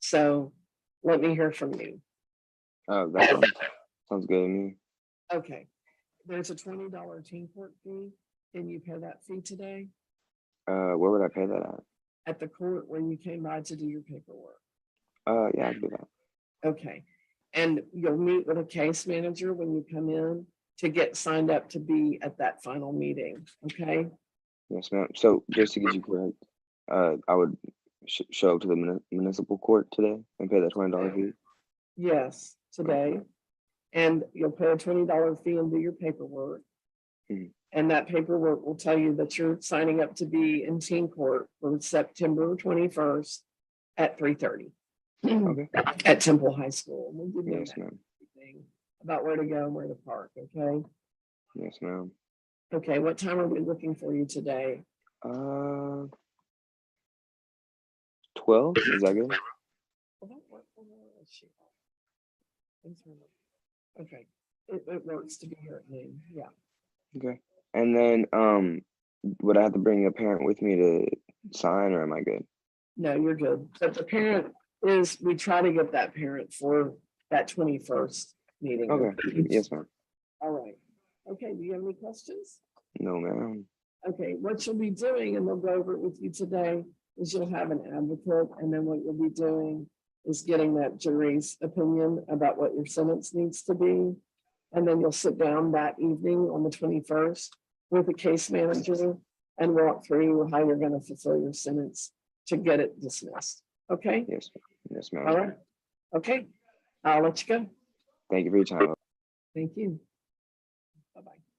So let me hear from you. That sounds good to me. Okay. There's a $20 teen court fee. Can you pay that fee today? Where would I pay that at? At the court where you came by to do your paperwork. Yeah, I can do that. Okay. And you'll meet with a case manager when you come in to get signed up to be at that final meeting. Okay. Yes, ma'am. So just to get you correct, I would show up to the municipal court today and pay that $20 fee. Yes, today. And you'll pay a $20 fee and do your paperwork. And that paperwork will tell you that you're signing up to be in teen court for September 21st at 3:30. Okay. at Temple High School. We'll give you Yes, ma'am. everything about where to go and where to park, okay? Yes, ma'am. Okay, what time are we looking for you today? 12, is that good? Okay, it works to be here at noon, yeah. Okay. And then, would I have to bring a parent with me to sign, or am I good? No, you're good. But the parent is, we try to get that parent for that 21st meeting. Okay. Yes, ma'am. All right. Okay, do you have any questions? No, ma'am. Okay, what you'll be doing, and we'll go over it with you today, is you'll have an advocate, and then what you'll be doing is getting that jury's opinion about what your sentence needs to be. And then you'll sit down that evening on the 21st with a case manager and walk through how you're going to fulfill your sentence to get it dismissed. Okay? Yes, yes, ma'am. All right. Okay, I'll let you go. Thank you for your time. Thank you.